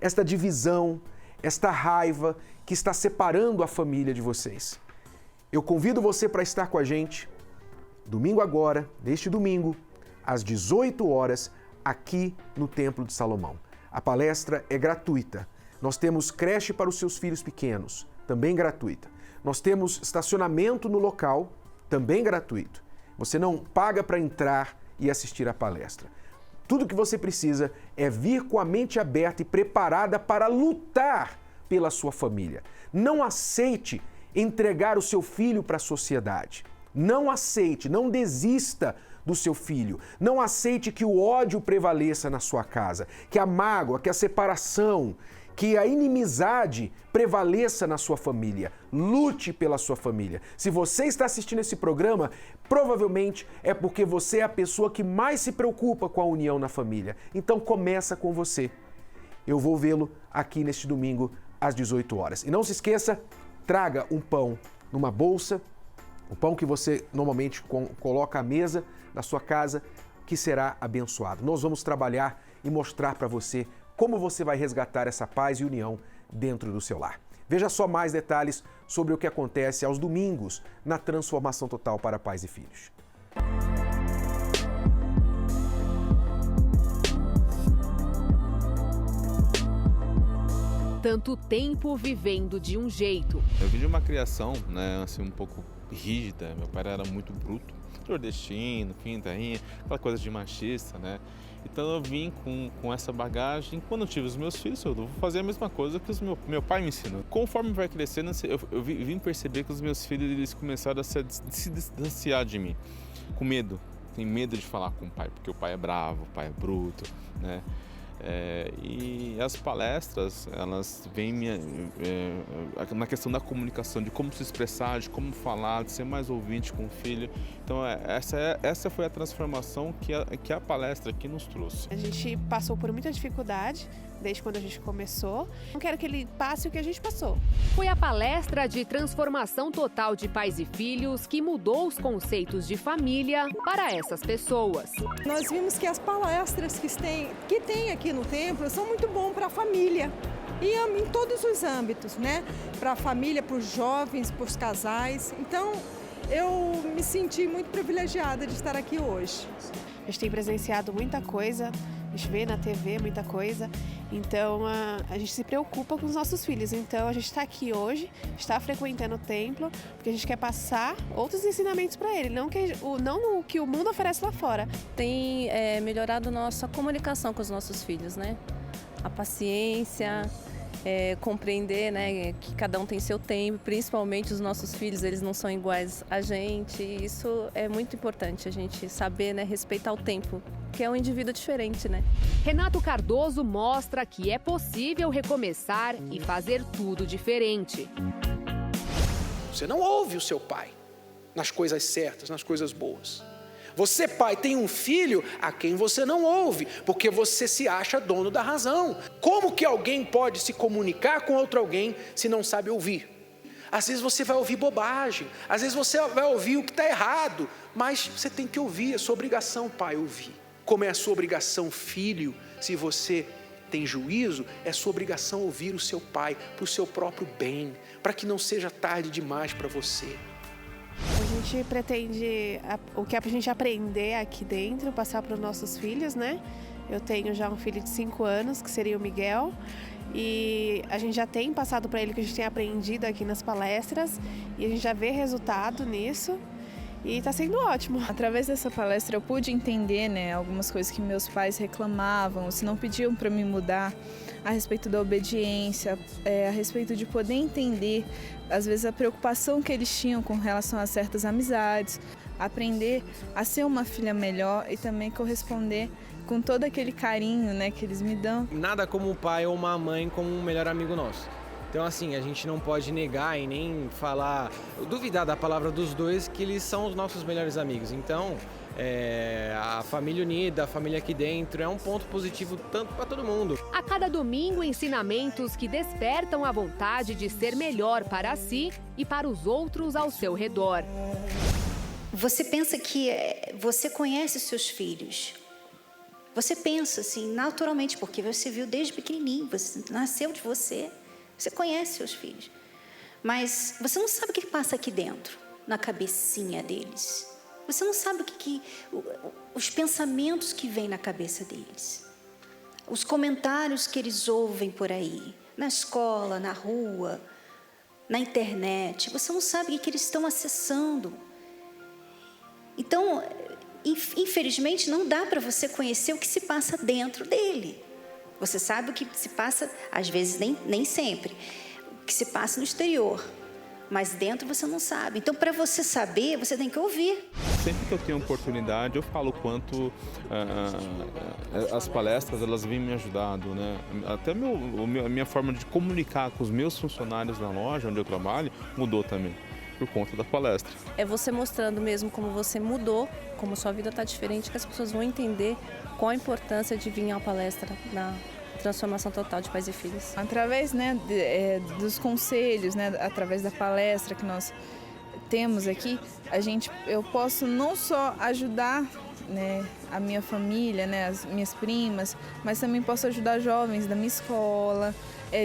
[SPEAKER 8] esta divisão, esta raiva que está separando a família de vocês. Eu convido você para estar com a gente, domingo agora, neste domingo, às 18 horas, aqui no Templo de Salomão. A palestra é gratuita. Nós temos creche para os seus filhos pequenos, também gratuita. Nós temos estacionamento no local, também gratuito. Você não paga para entrar e assistir a palestra. Tudo que você precisa é vir com a mente aberta e preparada para lutar pela sua família. Não aceite entregar o seu filho para a sociedade. Não aceite, não desista do seu filho. Não aceite que o ódio prevaleça na sua casa, que a mágoa, que a separação, que a inimizade prevaleça na sua família. Lute pela sua família. Se você está assistindo esse programa, provavelmente é porque você é a pessoa que mais se preocupa com a união na família. Então começa com você. Eu vou vê-lo aqui neste domingo às 18 horas. E não se esqueça, traga um pão numa bolsa, o pão que você normalmente coloca à mesa na sua casa, que será abençoado. Nós vamos trabalhar e mostrar para você como você vai resgatar essa paz e união dentro do seu lar. Veja só mais detalhes sobre o que acontece aos domingos na Transformação Total para Pais e Filhos.
[SPEAKER 14] Tanto tempo vivendo de um jeito.
[SPEAKER 5] Eu vim de uma criação, assim, um pouco rígida. Meu pai era muito bruto, nordestino, pintainha, aquela coisa de machista, Então eu vim com essa bagagem. Quando eu tive os meus filhos, eu vou fazer a mesma coisa que meu pai me ensinou. Conforme vai crescendo, eu vim perceber que os meus filhos eles começaram a se distanciar de mim, com medo. Tem medo de falar com o pai, porque o pai é bravo, o pai é bruto, E as palestras, elas vêm na questão da comunicação, de como se expressar, de como falar, de ser mais ouvinte com o filho. Então essa foi a transformação que a palestra aqui nos trouxe.
[SPEAKER 7] A gente passou por muita dificuldade,
[SPEAKER 17] desde quando a gente começou. Não quero que ele passe o que a gente passou.
[SPEAKER 14] Foi a palestra de transformação total de pais e filhos que mudou os conceitos de família para essas pessoas.
[SPEAKER 6] Nós vimos que as palestras que tem aqui no templo são muito bom para a família. E em todos os âmbitos, né? Para a família, para os jovens, para os casais. Então, eu me senti muito privilegiada de estar aqui hoje.
[SPEAKER 17] A gente tem presenciado muita coisa, a gente vê na TV muita coisa, então a gente se preocupa com os nossos filhos. Então a gente está aqui hoje, está frequentando o templo, porque a gente quer passar outros ensinamentos para ele, não o que o mundo oferece lá fora.
[SPEAKER 7] Tem melhorado nossa comunicação com os nossos filhos, né? A paciência, compreender, né, que cada um tem seu tempo, principalmente os nossos filhos, eles não são iguais a gente. Isso é muito importante, a gente saber, né, respeitar o tempo, que é um indivíduo diferente, né?
[SPEAKER 14] Renato Cardoso mostra que é possível recomeçar e fazer tudo diferente.
[SPEAKER 18] Você não ouve o seu pai nas coisas certas, nas coisas boas. Você, pai, tem um filho a quem você não ouve, porque você se acha dono da razão. Como que alguém pode se comunicar com outro alguém se não sabe ouvir? Às vezes você vai ouvir bobagem, às vezes você vai ouvir o que está errado, mas você tem que ouvir, é sua obrigação, pai, ouvir. Como é a sua obrigação, filho, se você tem juízo, é sua obrigação ouvir o seu pai, para o seu próprio bem, para que não seja tarde demais para você.
[SPEAKER 17] A gente pretende, o que a gente aprender aqui dentro, passar para os nossos filhos, né? Eu tenho já um filho de 5 anos, que seria o Miguel, e a gente já tem passado para ele o que a gente tem aprendido aqui nas palestras, e a gente já vê resultado nisso, e está sendo ótimo.
[SPEAKER 23] Através dessa palestra eu pude entender, né, algumas coisas que meus pais reclamavam, se não pediam para me mudar, a respeito da obediência, a respeito de poder entender, às vezes, a preocupação que eles tinham com relação a certas amizades, aprender a ser uma filha melhor e também corresponder com todo aquele carinho, né, que eles me dão.
[SPEAKER 24] Nada como um pai ou uma mãe como um melhor amigo nosso. Então, assim, a gente não pode negar e nem duvidar da palavra dos dois, que eles são os nossos melhores amigos. Então, a família unida, a família aqui dentro, é um ponto positivo tanto para todo mundo.
[SPEAKER 14] A cada domingo, ensinamentos que despertam a vontade de ser melhor para si e para os outros ao seu redor.
[SPEAKER 25] Você pensa que você conhece seus filhos. Você pensa assim, naturalmente, porque você viu desde pequenininho, você nasceu de você. Você conhece seus filhos, mas você não sabe o que passa aqui dentro, na cabecinha deles. Você não sabe os pensamentos que vêm na cabeça deles, os comentários que eles ouvem por aí, na escola, na rua, na internet. Você não sabe o que eles estão acessando. Então, infelizmente, não dá para você conhecer o que se passa dentro dele. Você sabe o que se passa, às vezes nem sempre, o que se passa no exterior, mas dentro você não sabe. Então, para você saber, você tem que ouvir.
[SPEAKER 5] Sempre que eu tenho oportunidade, eu falo o quanto as palestras elas vêm me ajudando, né? Até a minha forma de comunicar com os meus funcionários na loja onde eu trabalho mudou também, por conta da palestra.
[SPEAKER 7] É você mostrando mesmo como você mudou, como sua vida está diferente, que as pessoas vão entender qual a importância de vir à palestra na transformação total de pais e filhos.
[SPEAKER 23] Através, né, dos conselhos, né, através da palestra que nós temos aqui, eu posso não só ajudar, né, a minha família, né, as minhas primas, mas também posso ajudar jovens da minha escola,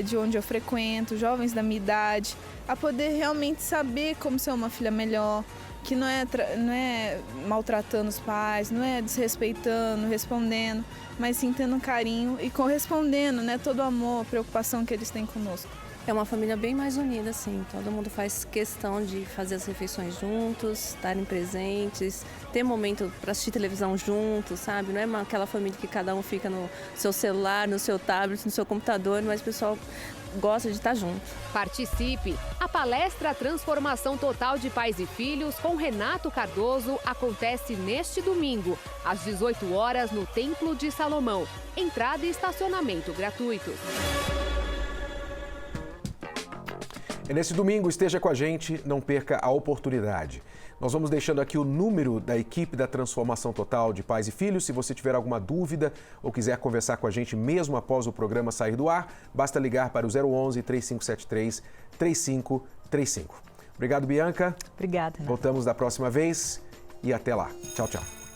[SPEAKER 23] de onde eu frequento, jovens da minha idade, a poder realmente saber como ser uma filha melhor, que não é maltratando os pais, não é desrespeitando, respondendo, mas sim tendo carinho e correspondendo, né, todo o amor, a preocupação que eles têm conosco.
[SPEAKER 7] É uma família bem mais unida, assim. Todo mundo faz questão de fazer as refeições juntos, estarem presentes, ter momento para assistir televisão juntos, sabe? Não é aquela família que cada um fica no seu celular, no seu tablet, no seu computador, mas o pessoal gosta de estar junto.
[SPEAKER 14] Participe! A palestra Transformação Total de Pais e Filhos com Renato Cardoso acontece neste domingo, às 18 horas, no Templo de Salomão. Entrada e estacionamento gratuito.
[SPEAKER 8] E nesse domingo, esteja com a gente, não perca a oportunidade. Nós vamos deixando aqui o número da equipe da Transformação Total de Pais e Filhos. Se você tiver alguma dúvida ou quiser conversar com a gente mesmo após o programa sair do ar, basta ligar para o 011-3573-3535. Obrigado, Bianca.
[SPEAKER 21] Obrigada.
[SPEAKER 8] Voltamos da próxima vez e até lá. Tchau, tchau.